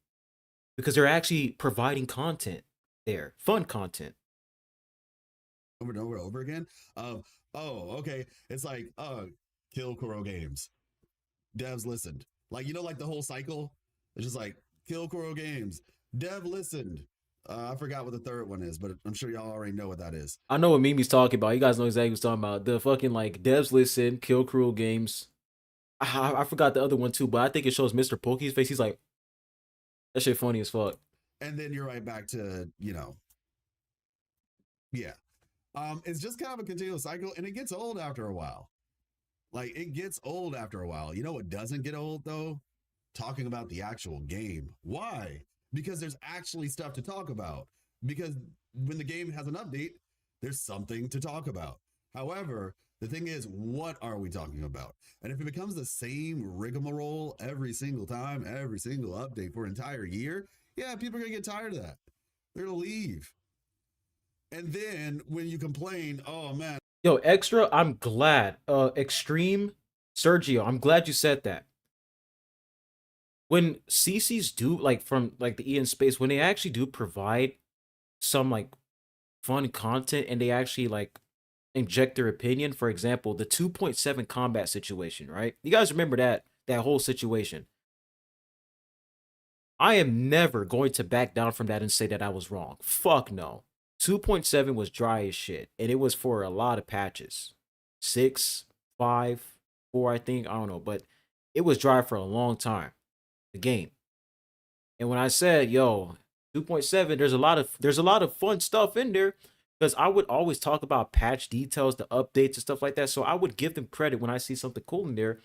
because they're actually providing content there, fun content. Over and over and over again. Oh, okay. It's like, kill Kuro Games. Devs listened. Like, you know, like the whole cycle. It's just like kill Kuro Games. Dev listened. I forgot what the third one is, but I'm sure y'all already know what that is. I know what Mimi's talking about. You guys know exactly what he's talking about. The fucking like devs listen, kill cruel games. I forgot the other one too, but I think it shows Mr. Pokey's face. He's like, that shit funny as fuck. And then you're right back to, you know, yeah. It's just kind of a continuous cycle, and it gets old after a while. Like, it gets old after a while. You know what doesn't get old, though? Talking about the actual game. Why? Because there's actually stuff to talk about. Because when the game has an update, there's something to talk about. However, the thing is, what are we talking about? And if it becomes the same rigmarole every single time, every single update for an entire year, yeah, people are going to get tired of that. They're going to leave. And then when you complain, oh man. Yo, Extra, I'm glad. Extreme Sergio, I'm glad you said that. When CCs do, like, from like the Ian space, when they actually do provide some like fun content and they actually like inject their opinion, for example, the 2.7 combat situation, right? You guys remember that whole situation? I am never going to back down from that and say that I was wrong. Fuck no. 2.7 was dry as shit, and it was for a lot of patches. 6, 5, 4, I think. I don't know, but it was dry for a long time, the game. And when I said, yo, 2.7, there's a lot of fun stuff in there, because I would always talk about patch details, the updates and stuff like that. So I would give them credit when I see something cool in there.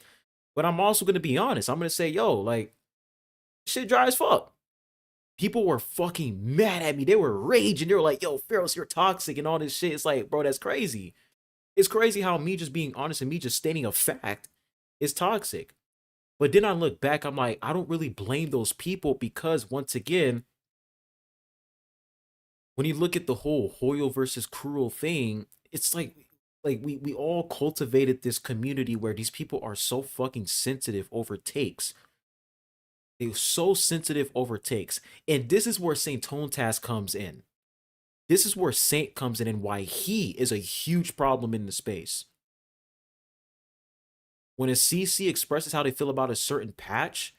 But I'm also gonna be honest. I'm gonna say, yo, like, shit dry as fuck. People were fucking mad at me. They were raging. They were like, yo, Faros, you're toxic and all this shit. It's like, bro, that's crazy. It's crazy how me just being honest and me just stating a fact is toxic. But then I look back, I'm like, I don't really blame those people, because once again, when you look at the whole Hoyo versus Cruel thing, it's like we all cultivated this community where these people are so fucking sensitive over takes. They're so sensitive over takes. And this is where Saint Tone Task comes in. This is where Saint comes in and why he is a huge problem in the space. When a CC expresses how they feel about a certain patch,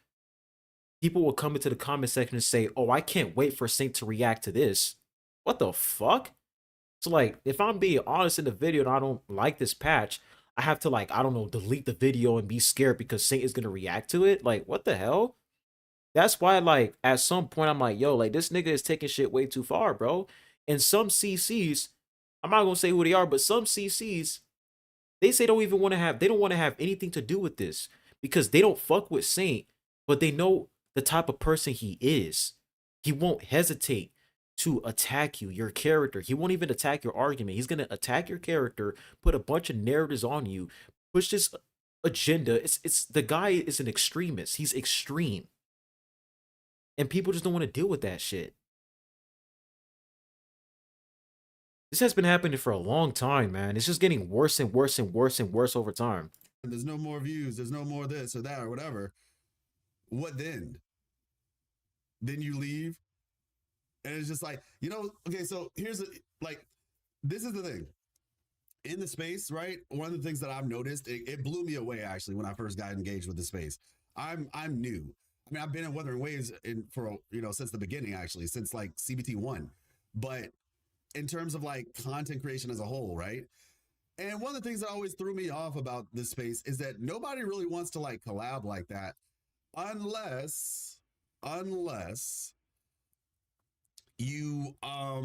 people will come into the comment section and say, oh, I can't wait for Saint to react to this. What the fuck? So like, if I'm being honest in the video and I don't like this patch, I have to, like, I don't know, delete the video and be scared because Saint is going to react to it? Like, what the hell? That's why, like, at some point, I'm like, yo, like, this nigga is taking shit way too far, bro. And some CCs, I'm not gonna say who they are, but some CCs, they say they don't want to have anything to do with this because they don't fuck with Saint, but they know the type of person he is. He won't hesitate to attack you, your character. He won't even attack your argument. He's gonna attack your character, put a bunch of narratives on you, push this agenda. It's the guy is an extremist. He's extreme. And people just don't want to deal with that shit. This has been happening for a long time, man. It's just getting worse and worse and worse and worse over time. There's no more views. There's no more this or that or whatever. What then? Then you leave. And it's just like, you know, okay, so here's this is the thing. In the space, right? One of the things that I've noticed, it blew me away actually when I first got engaged with the space. I'm new. I mean, I've been in Wuthering Waves for, you know, since the beginning, actually, since like CBT 1. But in terms of like content creation as a whole, right? And one of the things that always threw me off about this space is that nobody really wants to like collab like that unless you are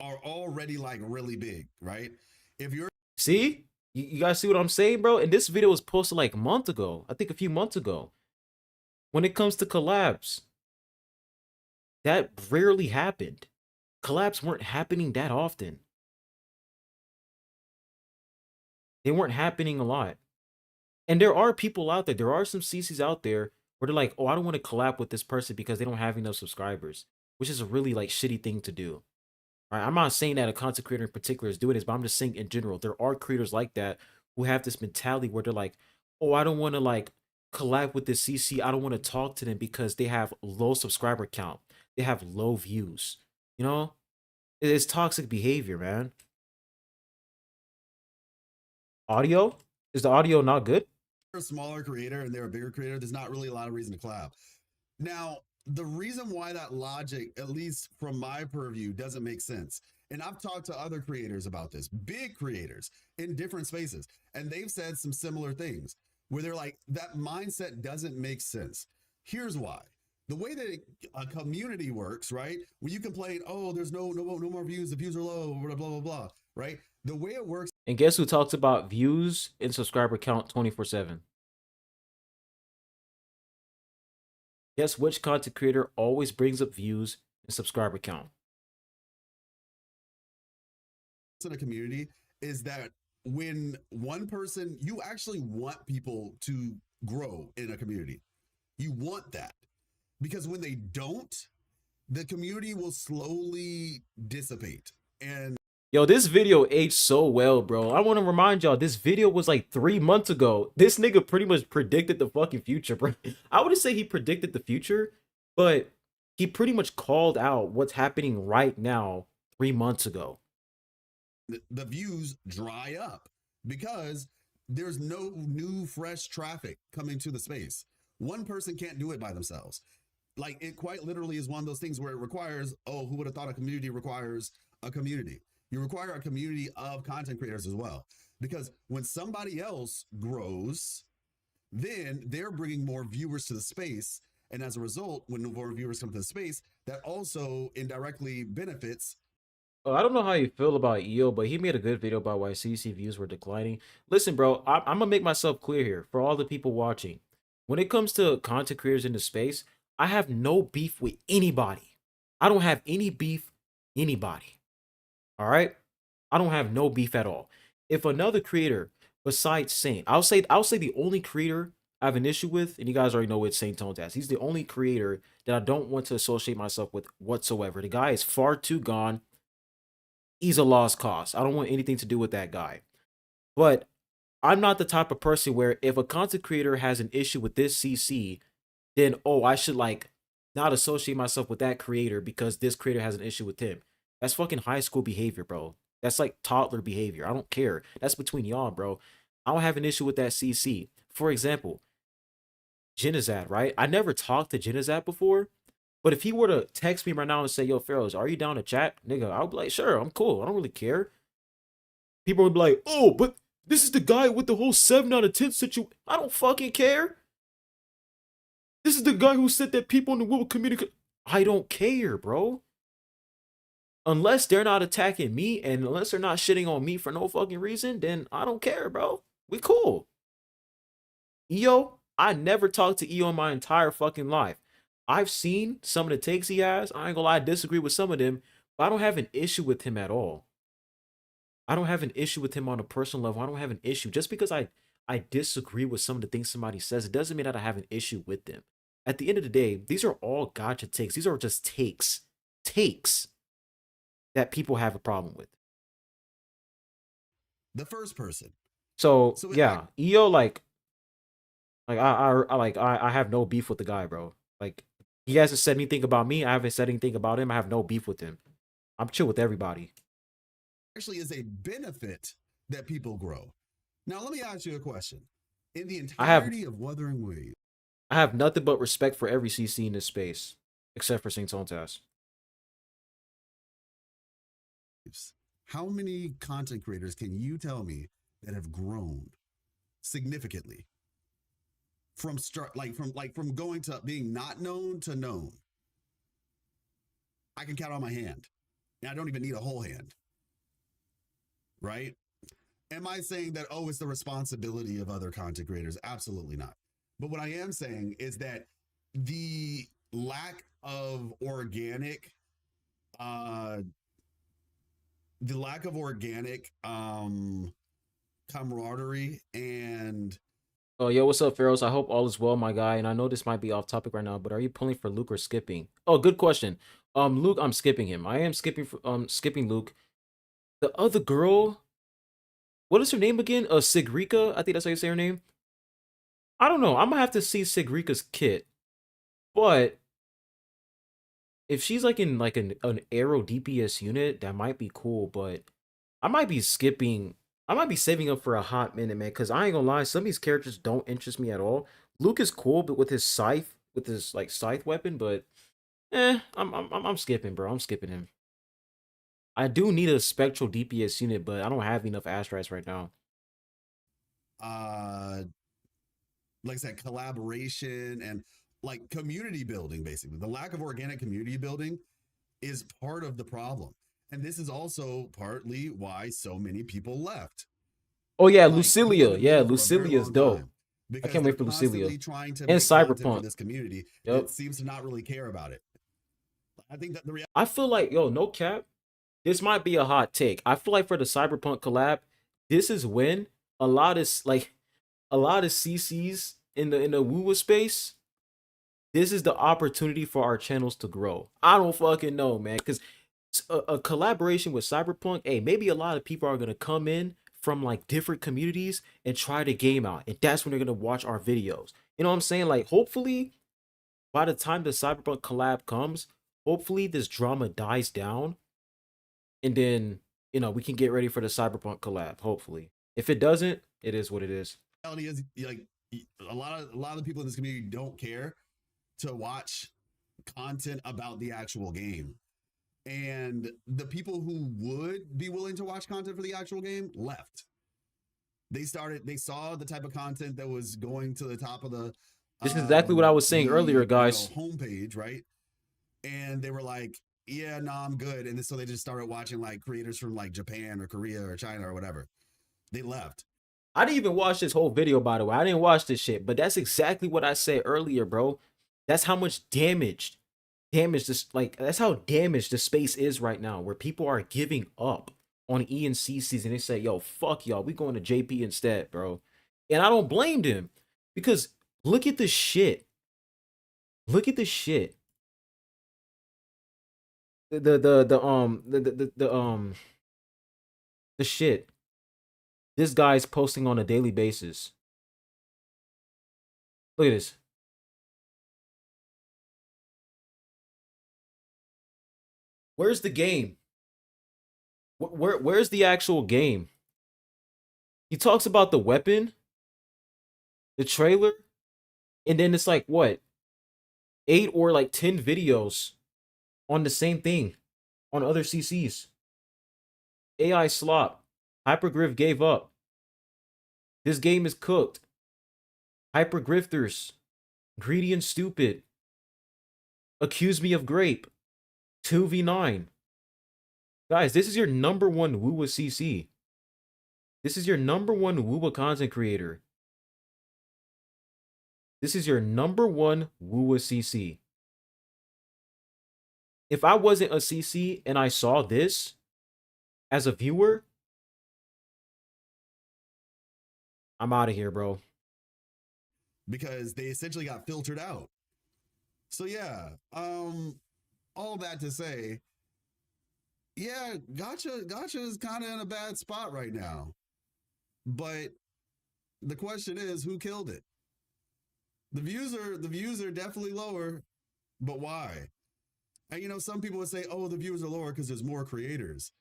already like really big, right? If you're See? You guys see what I'm saying, bro? And this video was posted like a month ago. I think a few months ago. When it comes to collabs, that rarely happened. Collabs weren't happening that often. They weren't happening a lot. And there are people out there, there are some CCs out there where they're like, oh, I don't want to collab with this person because they don't have enough subscribers, which is a really like shitty thing to do. All right, I'm not saying that a content creator in particular is doing this, but I'm just saying in general, there are creators like that who have this mentality where they're like, oh, I don't want to like collab with this CC. I don't want to talk to them because they have low subscriber count. They have low views. You know, it's toxic behavior, man. Audio? Is the audio not good? A smaller creator and they're a bigger creator, there's not really a lot of reason to collab. Now, the reason why that logic, at least from my purview, doesn't make sense. And I've talked to other creators about this, big creators in different spaces, and they've said some similar things where they're like, that mindset doesn't make sense. Here's why. The way that a community works, right? When you complain, oh, there's no more views, the views are low, blah, blah, blah, blah, right? The way it works. And guess who talks about views and subscriber count 24/7? Guess which content creator always brings up views and subscriber count? In a community is that when one person, you actually want people to grow in a community. You want that because when they don't, the community will slowly dissipate. And yo, this video aged so well, bro. I want to remind y'all, this video was like 3 months ago. This nigga pretty much predicted the fucking future, bro. I wouldn't say he predicted the future, but he pretty much called out what's happening right now 3 months ago. the views dry up because there's no new fresh traffic coming to the space. One person can't do it by themselves. Like, it quite literally is one of those things where it requires, oh, who would have thought a community requires a community? You require a community of content creators as well. Because when somebody else grows, then they're bringing more viewers to the space. And as a result, when more viewers come to the space, that also indirectly benefits. I don't know how you feel about EO, but he made a good video about why CC views were declining. Listen, bro, I'm gonna make myself clear here for all the people watching. When it comes to content creators in the space, I have no beef with anybody. I don't have any beef anybody. All right? I don't have no beef at all. If another creator besides Saint, I'll say the only creator I have an issue with, and you guys already know it's Saint Tones as. He's the only creator that I don't want to associate myself with whatsoever. The guy is far too gone. He's a lost cause. I don't want anything to do with that guy. But I'm not the type of person where if a content creator has an issue with this CC, then I should like not associate myself with that creator because this creator has an issue with him. That's fucking high school behavior, bro. That's like toddler behavior. I don't care. That's between y'all, bro. I don't have an issue with that CC. For example, Genizad, right? I never talked to Genizad before, but if he were to text me right now and say, yo, Faros, are you down to chat? Nigga, I would be like, sure, I'm cool. I don't really care. People would be like, oh, but this is the guy with the whole 7 out of 10 situation. I don't fucking care. This is the guy who said that people in the world communicate. I don't care, bro. Unless they're not attacking me and unless they're not shitting on me for no fucking reason, then I don't care, bro. We cool. EO, I never talked to EO in my entire fucking life. I've seen some of the takes he has. I ain't gonna lie, I disagree with some of them, but I don't have an issue with him at all. I don't have an issue with him on a personal level. I don't have an issue. Just because I disagree with some of the things somebody says, it doesn't mean that I have an issue with them. At the end of the day, these are all gotcha takes. These are just takes that people have a problem with. The first person. So yeah, EO I have no beef with the guy, bro. Like, he hasn't said anything about me. I haven't said anything about him. I have no beef with him. I'm chill with everybody. Actually is a benefit that people grow. Now, let me ask you a question. In the entirety of Wuthering Waves, I have nothing but respect for every CC in this space, except for Saint Tontas. how many content creators can you tell me that have grown significantly from from going to being not known to known? I can count on my hand. And I don't even need a whole hand. Right? Am I saying that, oh, it's the responsibility of other content creators? Absolutely not. But what I am saying is that the lack of organic, uh, the lack of organic camaraderie and Oh, yo, what's up, Faros? I hope all is well, my guy. And I know this might be off topic right now, but are you pulling for Luke or skipping? Oh, good question. Luke, I'm skipping him. I am skipping Luke. The other girl, what is her name again? Sigrika. I think that's how you say her name. I don't know. I'm gonna have to see Sigrika's kit, but if she's like in like an arrow DPS unit, that might be cool. But I might be skipping. I might be saving up for a hot minute, man. Cause I ain't gonna lie, some of these characters don't interest me at all. Luke is cool, but with his scythe, with his like scythe weapon, but I'm skipping, bro. I'm skipping him. I do need a spectral DPS unit, but I don't have enough Astrites right now. like I said, collaboration and like community building, basically. The lack of organic community building is part of the problem. And this is also partly why so many people left. Oh yeah, Like, Lucilia. Yeah, for a very Lucilia's long dope. time, I because can't they're wait for constantly Lucilia. trying to And make content for Cyberpunk. this community Yep. that seems to not really care about it. I think that the reality I feel like, yo, no cap. This might be a hot take. I feel like for the Cyberpunk collab, this is when a lot of CCs in the woo space, this is the opportunity for our channels to grow. I don't fucking know, man, because a collaboration with Cyberpunk, hey, maybe a lot of people are gonna come in from like different communities and try the game out, and that's when they're gonna watch our videos. You know what I'm saying? Like, hopefully, by the time the Cyberpunk collab comes, hopefully this drama dies down, and then we can get ready for the Cyberpunk collab. Hopefully, if it doesn't, it is what it is. is, like, a lot of the people in this community don't care to watch content about the actual game. And the people who would be willing to watch content for the actual game left. They saw the type of content that was going to the top of the This is exactly what I was saying earlier, guys. Homepage, right? And they were like, yeah, no, I'm good. And so they just started watching like creators from like Japan or Korea or China or whatever. They left. I didn't even watch this whole video, by the way. I didn't watch this shit, but that's exactly what I said earlier, bro. That's how much damage this, like, that's how damaged the space is right now, where people are giving up on E and CCs and they say, yo, fuck y'all, we going to JP instead, bro. And I don't blame them, because look at the shit. Look at the shit. The shit this guy's posting on a daily basis. Look at this. Where's the game? Where's the actual game? He talks about the weapon, the trailer, and then it's like, what, 8 or like 10 videos on the same thing on other CCs. AI slop. Hypergriff gave up. This game is cooked. Hypergrifters. Greedy and stupid. Accuse me of grape. 2v9. Guys, this is your number one Woowa CC. This is your number one Woowa content creator. This is your number one Woowa CC. If I wasn't a CC and I saw this as a viewer, I'm out of here, bro. Because they essentially got filtered out. So yeah, all that to say, yeah, Gotcha is kind of in a bad spot right now. But the question is, who killed it? The views are definitely lower, but why? And some people would say, oh, the views are lower because there's more creators.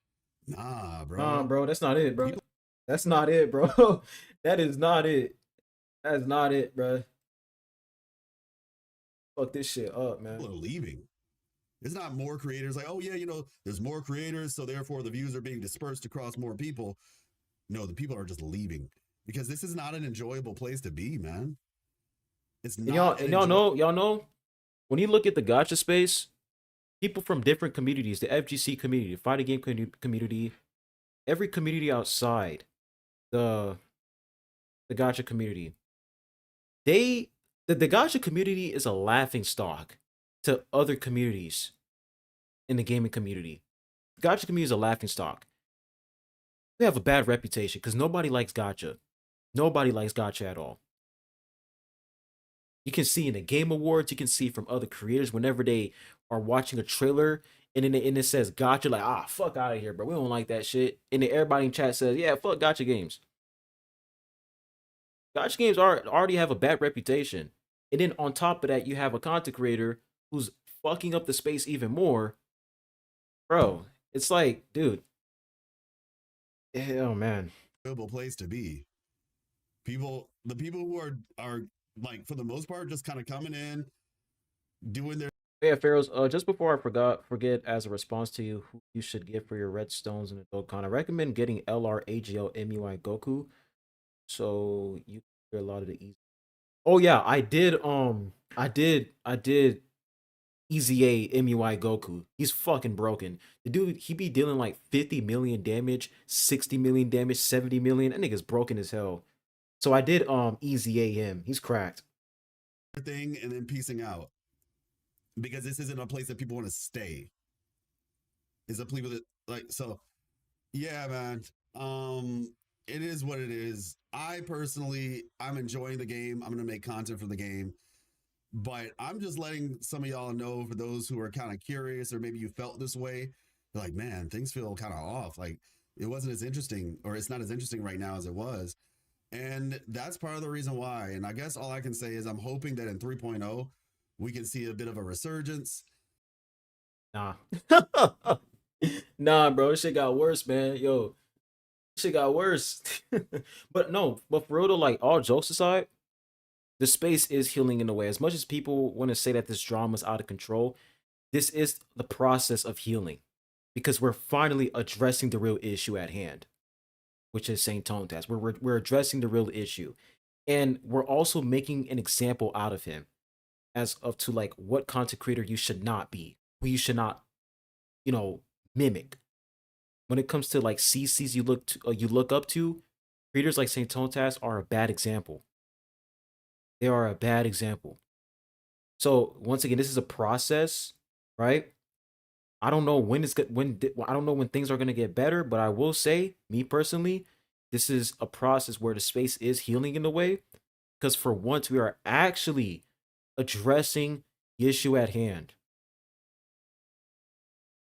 Nah, bro. Nah, bro, that's not it, bro. That's not it, bro. That is not it. That's not it, bro. Fuck this shit up, man. People are leaving. It's not more creators like, oh yeah, there's more creators, so therefore the views are being dispersed across more people. No, the people are just leaving because this is not an enjoyable place to be, man. It's not. Y'all know, when you look at the gacha space, people from different communities, the FGC community, the fighting game community, every community outside the gacha community, the gacha community is a laughing stock to other communities in the gaming community. Gacha community is a laughing stock. We have a bad reputation because nobody likes gacha. Nobody likes gacha at all. You can see in the Game Awards, you can see from other creators whenever they are watching a trailer and then it says gacha, like, fuck out of here, bro. We don't like that shit. And then everybody in chat says, yeah, fuck gacha games. Gacha games already have a bad reputation. And then on top of that, you have a content creator who's fucking up the space even more. Bro, it's like, dude. Oh, man. Enjoyable place to be. The people who are like, for the most part, just kind of coming in, doing their. Yeah, Faros, just before I forget, as a response to you, who you should get for your redstones in the Dokkan, I recommend getting LRAGL Goku. So you get a lot of the easy. Oh yeah, I did Easy A MUI Goku. He's fucking broken. The dude, he be dealing like 50 million damage, 60 million damage, 70 million. That nigga's broken as hell. So I did Easy A him. He's cracked. Thing and then piecing out. Because this isn't a place that people want to stay. It's a place with it, like, so yeah, man. It is what it is. I'm enjoying the game. I'm gonna make content for the game. But I'm just letting some of y'all know, for those who are kind of curious, or maybe you felt this way, like, man, things feel kind of off. Like, it wasn't as interesting, or it's not as interesting right now as it was. And that's part of the reason why. And I guess all I can say is I'm hoping that in 3.0, we can see a bit of a resurgence. Nah. Nah, bro. This shit got worse, man. Yo, this shit got worse. But for real though, like, all jokes aside, the space is healing in a way. As much as people want to say that this drama is out of control, this is the process of healing. Because we're finally addressing the real issue at hand, which is Saint Tone Test. We're addressing the real issue. And we're also making an example out of him as of to like what content creator you should not be, who you should not, mimic. When it comes to like CCs you look up to, creators like Saint Tone Test are a bad example. They are a bad example. So once again, this is a process, right? I don't know when I don't know when things are gonna get better, but I will say, me personally, this is a process where the space is healing in a way, because for once we are actually addressing the issue at hand.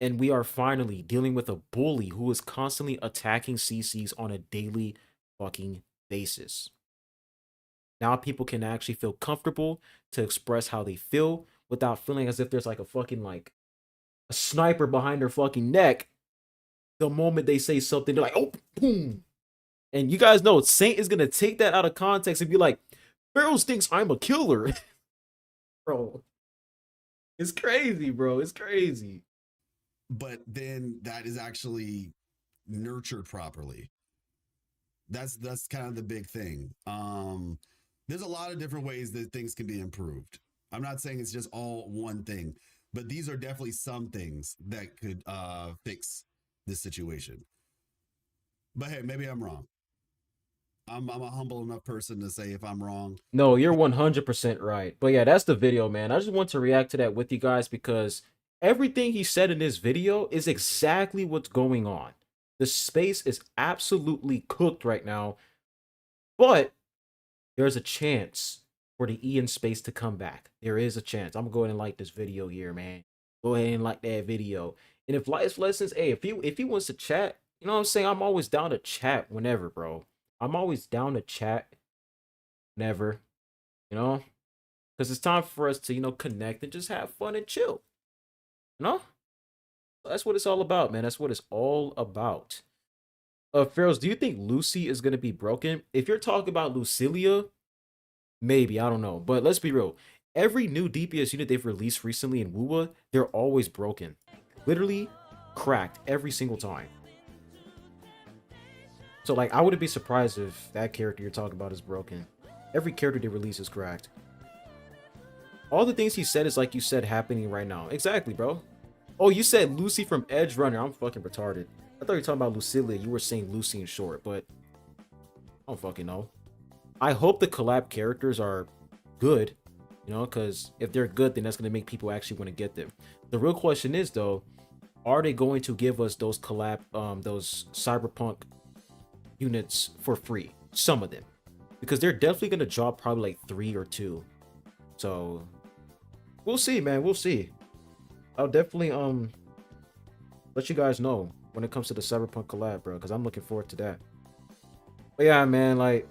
And we are finally dealing with a bully who is constantly attacking CCs on a daily fucking basis. Now people can actually feel comfortable to express how they feel without feeling as if there's like a fucking like a sniper behind their fucking neck. The moment they say something, they're like, oh, boom. And you guys know Saint is gonna take that out of context and be like, Faros thinks I'm a killer. Bro. It's crazy, bro. It's crazy. But then that is actually nurtured properly. That's kind of the big thing. There's a lot of different ways that things can be improved. I'm not saying it's just all one thing, but these are definitely some things that could fix this situation. But hey, maybe I'm wrong. I'm a humble enough person to say if I'm wrong. No, you're 100% right. But yeah, that's the video, man. I just want to react to that with you guys because everything he said in this video is exactly what's going on. The space is absolutely cooked right now, but there's a chance for the Ian space to come back. There is a chance. I'm going to go ahead and like this video here, man. Go ahead and like that video. And if Life Lessons, hey, if he wants to chat, you know what I'm saying? I'm always down to chat whenever, bro. I'm always down to chat whenever, because it's time for us to, connect and just have fun and chill. That's what it's all about, man. That's what it's all about. Faros, do you think Lucy is going to be broken? If you're talking about Lucilia, maybe, I don't know. But let's be real. Every new DPS unit they've released recently in WUWA, they're always broken. Literally cracked every single time. So, like, I wouldn't be surprised if that character you're talking about is broken. Every character they release is cracked. All the things he said is, like you said, happening right now. Exactly, bro. Oh, you said Lucy from Edge Runner. I'm fucking retarded. I thought you were talking about Lucilia. You were saying Lucy in short, but I don't fucking know. I hope the collab characters are good. you know, because if they're good, then that's going to make people actually want to get them. The real question is, though, are they going to give us those those Cyberpunk units for free? Some of them, because they're definitely going to drop probably like 3 or 2. So we'll see, man. We'll see. I'll definitely let you guys know when it comes to the Cyberpunk collab, bro, because I'm looking forward to that. But yeah, man, like,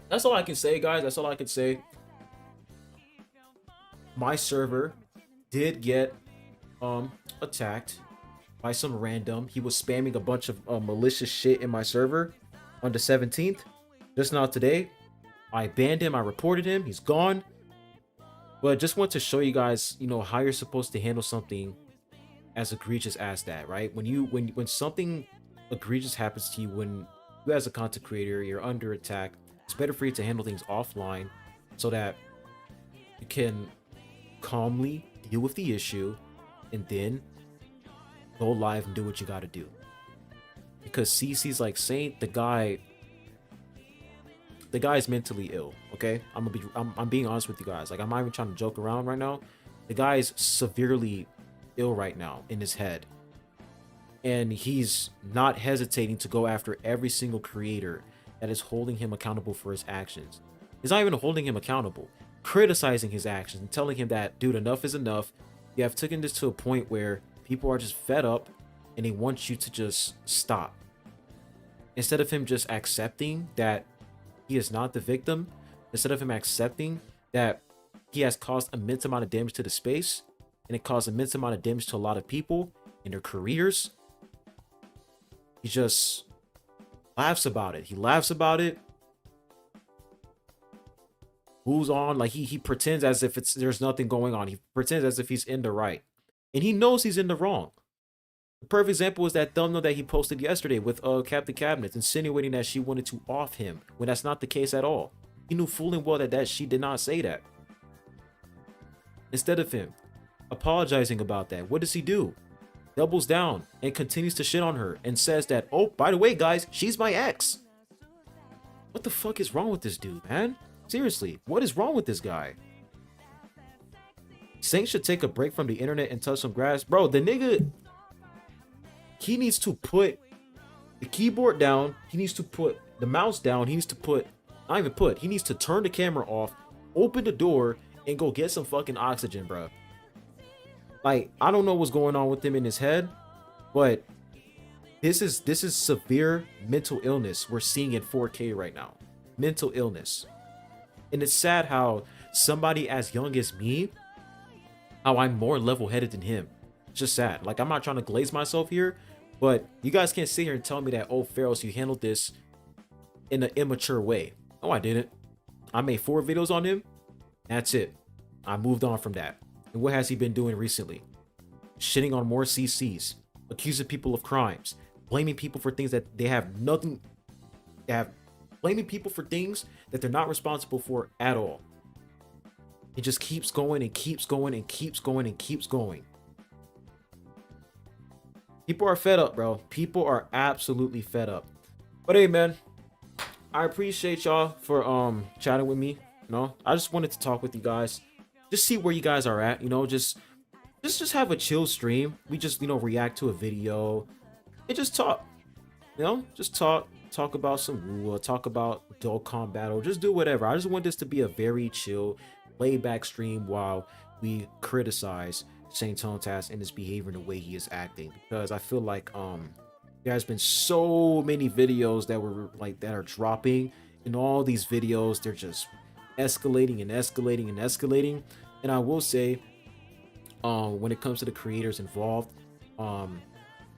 that's all I can say, guys. That's all I can say. My server did get attacked by some random. He was spamming a bunch of malicious shit in my server on the 17th. Just now today, I banned him. I reported him. He's gone. But just want to show you guys, you know, how you're supposed to handle something as egregious as that, right? When something egregious happens to you, when you as a content creator, you're under attack, it's better for you to handle things offline so that you can calmly deal with the issue and then go live and do what you got to do. Because CC's like saying the guy's mentally ill. Okay, I'm being honest with you guys. Like, I'm not even trying to joke around right now. The guy is severely ill right now in his head, and he's not hesitating to go after every single creator that is holding him accountable for his actions. He's not even holding him accountable, criticizing his actions and telling him that, dude, enough is enough. You have taken this to a point where people are just fed up and they want you to just stop. Instead of him just accepting that he is not the victim, instead of him accepting that he has caused immense amount of damage to the space, and it caused immense amount of damage to a lot of people in their careers, he just laughs about it. He laughs about it, moves on, like he pretends as if there's nothing going on. He pretends as if he's in the right, and he knows he's in the wrong. The perfect example is that thumbnail that he posted yesterday with Captain Cabinet, insinuating that she wanted to off him when that's not the case at all. He knew full and well that she did not say that. Instead of him apologizing about that, what does he do? Doubles down and continues to shit on her and says that, oh, by the way, guys, she's my ex. What the fuck is wrong with this dude, man? Seriously, what is wrong with this guy? Saint should take a break from the internet and touch some grass. Bro, the nigga, he needs to put the keyboard down. He needs to put the mouse down. He needs to put, not even put, he needs to turn the camera off, open the door, and go get some fucking oxygen, bro. Like, I don't know what's going on with him in his head, but this is severe mental illness we're seeing in 4K right now. Mental illness. And it's sad how somebody as young as me, how I'm more level-headed than him. It's just sad. Like, I'm not trying to glaze myself here, but you guys can't sit here and tell me that, oh, Faros, you handled this in an immature way. No, I didn't. I made 4 videos on him. That's it. I moved on from that. And what has he been doing recently? Shitting on more CCs, accusing people of crimes, blaming people for things that they have nothing. Blaming people for things that they're not responsible for at all. It just keeps going and keeps going and keeps going and keeps going. People are fed up, bro. People are absolutely fed up. But hey, man, I appreciate y'all for chatting with me. You know, I just wanted to talk with you guys, just see where you guys are at. You know, just have a chill stream. We just, you know, react to a video and just talk. You know, just talk about some Woo, talk about Dokkan Battle, just do whatever. I just want this to be a very chill, laid back stream while we criticize Saint Tontas and his behavior and the way he is acting, because I feel like there has been so many videos that were like that are dropping, and all these videos, they're just escalating and escalating and escalating. And I will say, when it comes to the creators involved,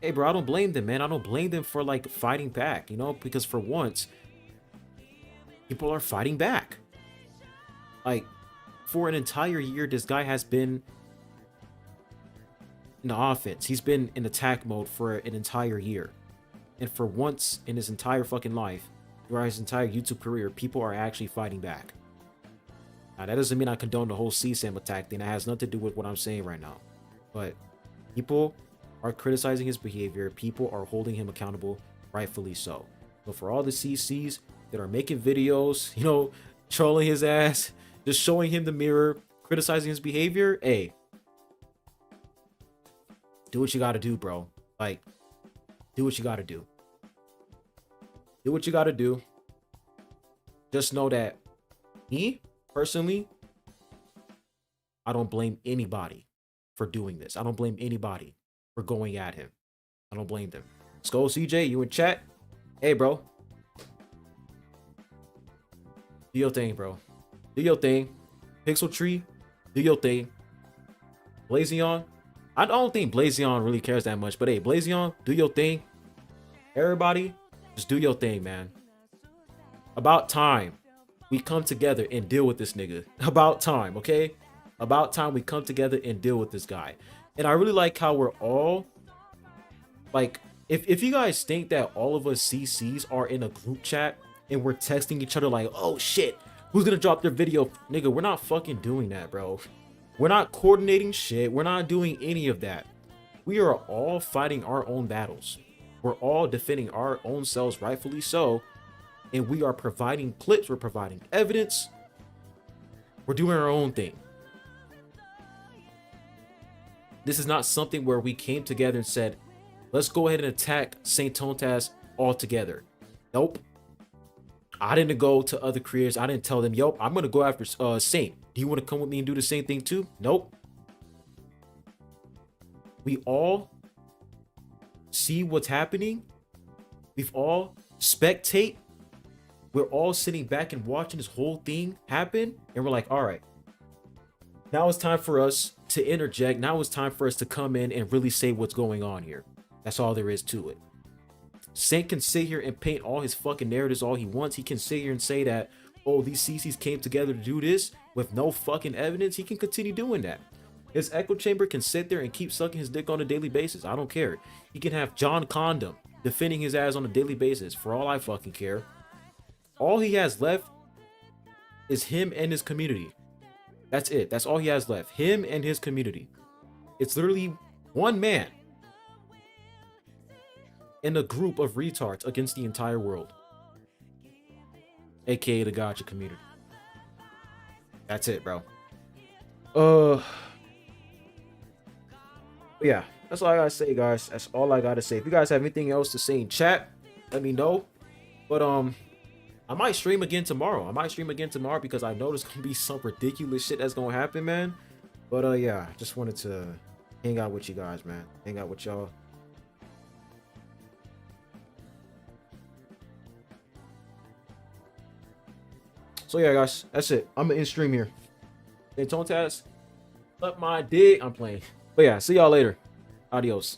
hey bro, I don't blame them, man. I don't blame them for like fighting back, you know, because for once people are fighting back. Like, for an entire year, this guy has been in the offense. He's been in attack mode for an entire year. And for once in his entire fucking life, throughout his entire YouTube career, people are actually fighting back. Now, that doesn't mean I condone the whole CSAM attack thing. That has nothing to do with what I'm saying right now. But people are criticizing his behavior. People are holding him accountable, rightfully so. So for all the CCs that are making videos, you know, trolling his ass, just showing him the mirror, criticizing his behavior, hey, do what you gotta do, bro. Like, do what you gotta do. Do what you gotta do. Just know that me, personally, I don't blame anybody for doing this. I don't blame anybody for going at him. I don't blame them. Skull CJ, you in chat? Hey, bro. Do your thing, bro. Do your thing. Pixel Tree, do your thing. Blazion, I don't think Blazion really cares that much, but hey, Blazion, do your thing. Everybody, just do your thing, man. About time we come together and deal with this nigga. About time, okay? About time we come together and deal with this guy. And I really like how we're all, like, if you guys think that all of us CCs are in a group chat and we're texting each other like, oh shit, who's gonna drop their video? Nigga, we're not fucking doing that, bro. We're not coordinating shit. We're not doing any of that. We are all fighting our own battles. We're all defending our own selves, rightfully so. And we are providing clips. We're providing evidence. We're doing our own thing. This is not something where we came together and said, let's go ahead and attack Saint Tontas all together. Nope. I didn't go to other creators. I didn't tell them, yo, I'm going to go after Saint. Do you want to come with me and do the same thing too? Nope. We all see what's happening. We've all spectate. We're all sitting back and watching this whole thing happen. And we're like, all right, now it's time for us to interject. Now it's time for us to come in and really say what's going on here. That's all there is to it. Saint can sit here and paint all his fucking narratives all he wants. He can sit here and say that, oh, these CCs came together to do this with no fucking evidence. He can continue doing that. His echo chamber can sit there and keep sucking his dick on a daily basis. I don't care. He can have John Condom defending his ass on a daily basis. For all I fucking care. All he has left is him and his community. That's it. That's all he has left. Him and his community. It's literally one man in a group of retards against the entire world, aka the gacha community. That's it, bro. Yeah, that's all I gotta say, guys. That's all I gotta say. If you guys have anything else to say in chat, let me know. But I might stream again tomorrow. Because I know there's gonna be some ridiculous shit that's gonna happen, man. But yeah, just wanted to hang out with you guys, man. Hang out with y'all. So yeah, guys, that's it. I'm gonna end stream here. Tontas, up my dick. I'm playing. But yeah, see y'all later. Adios.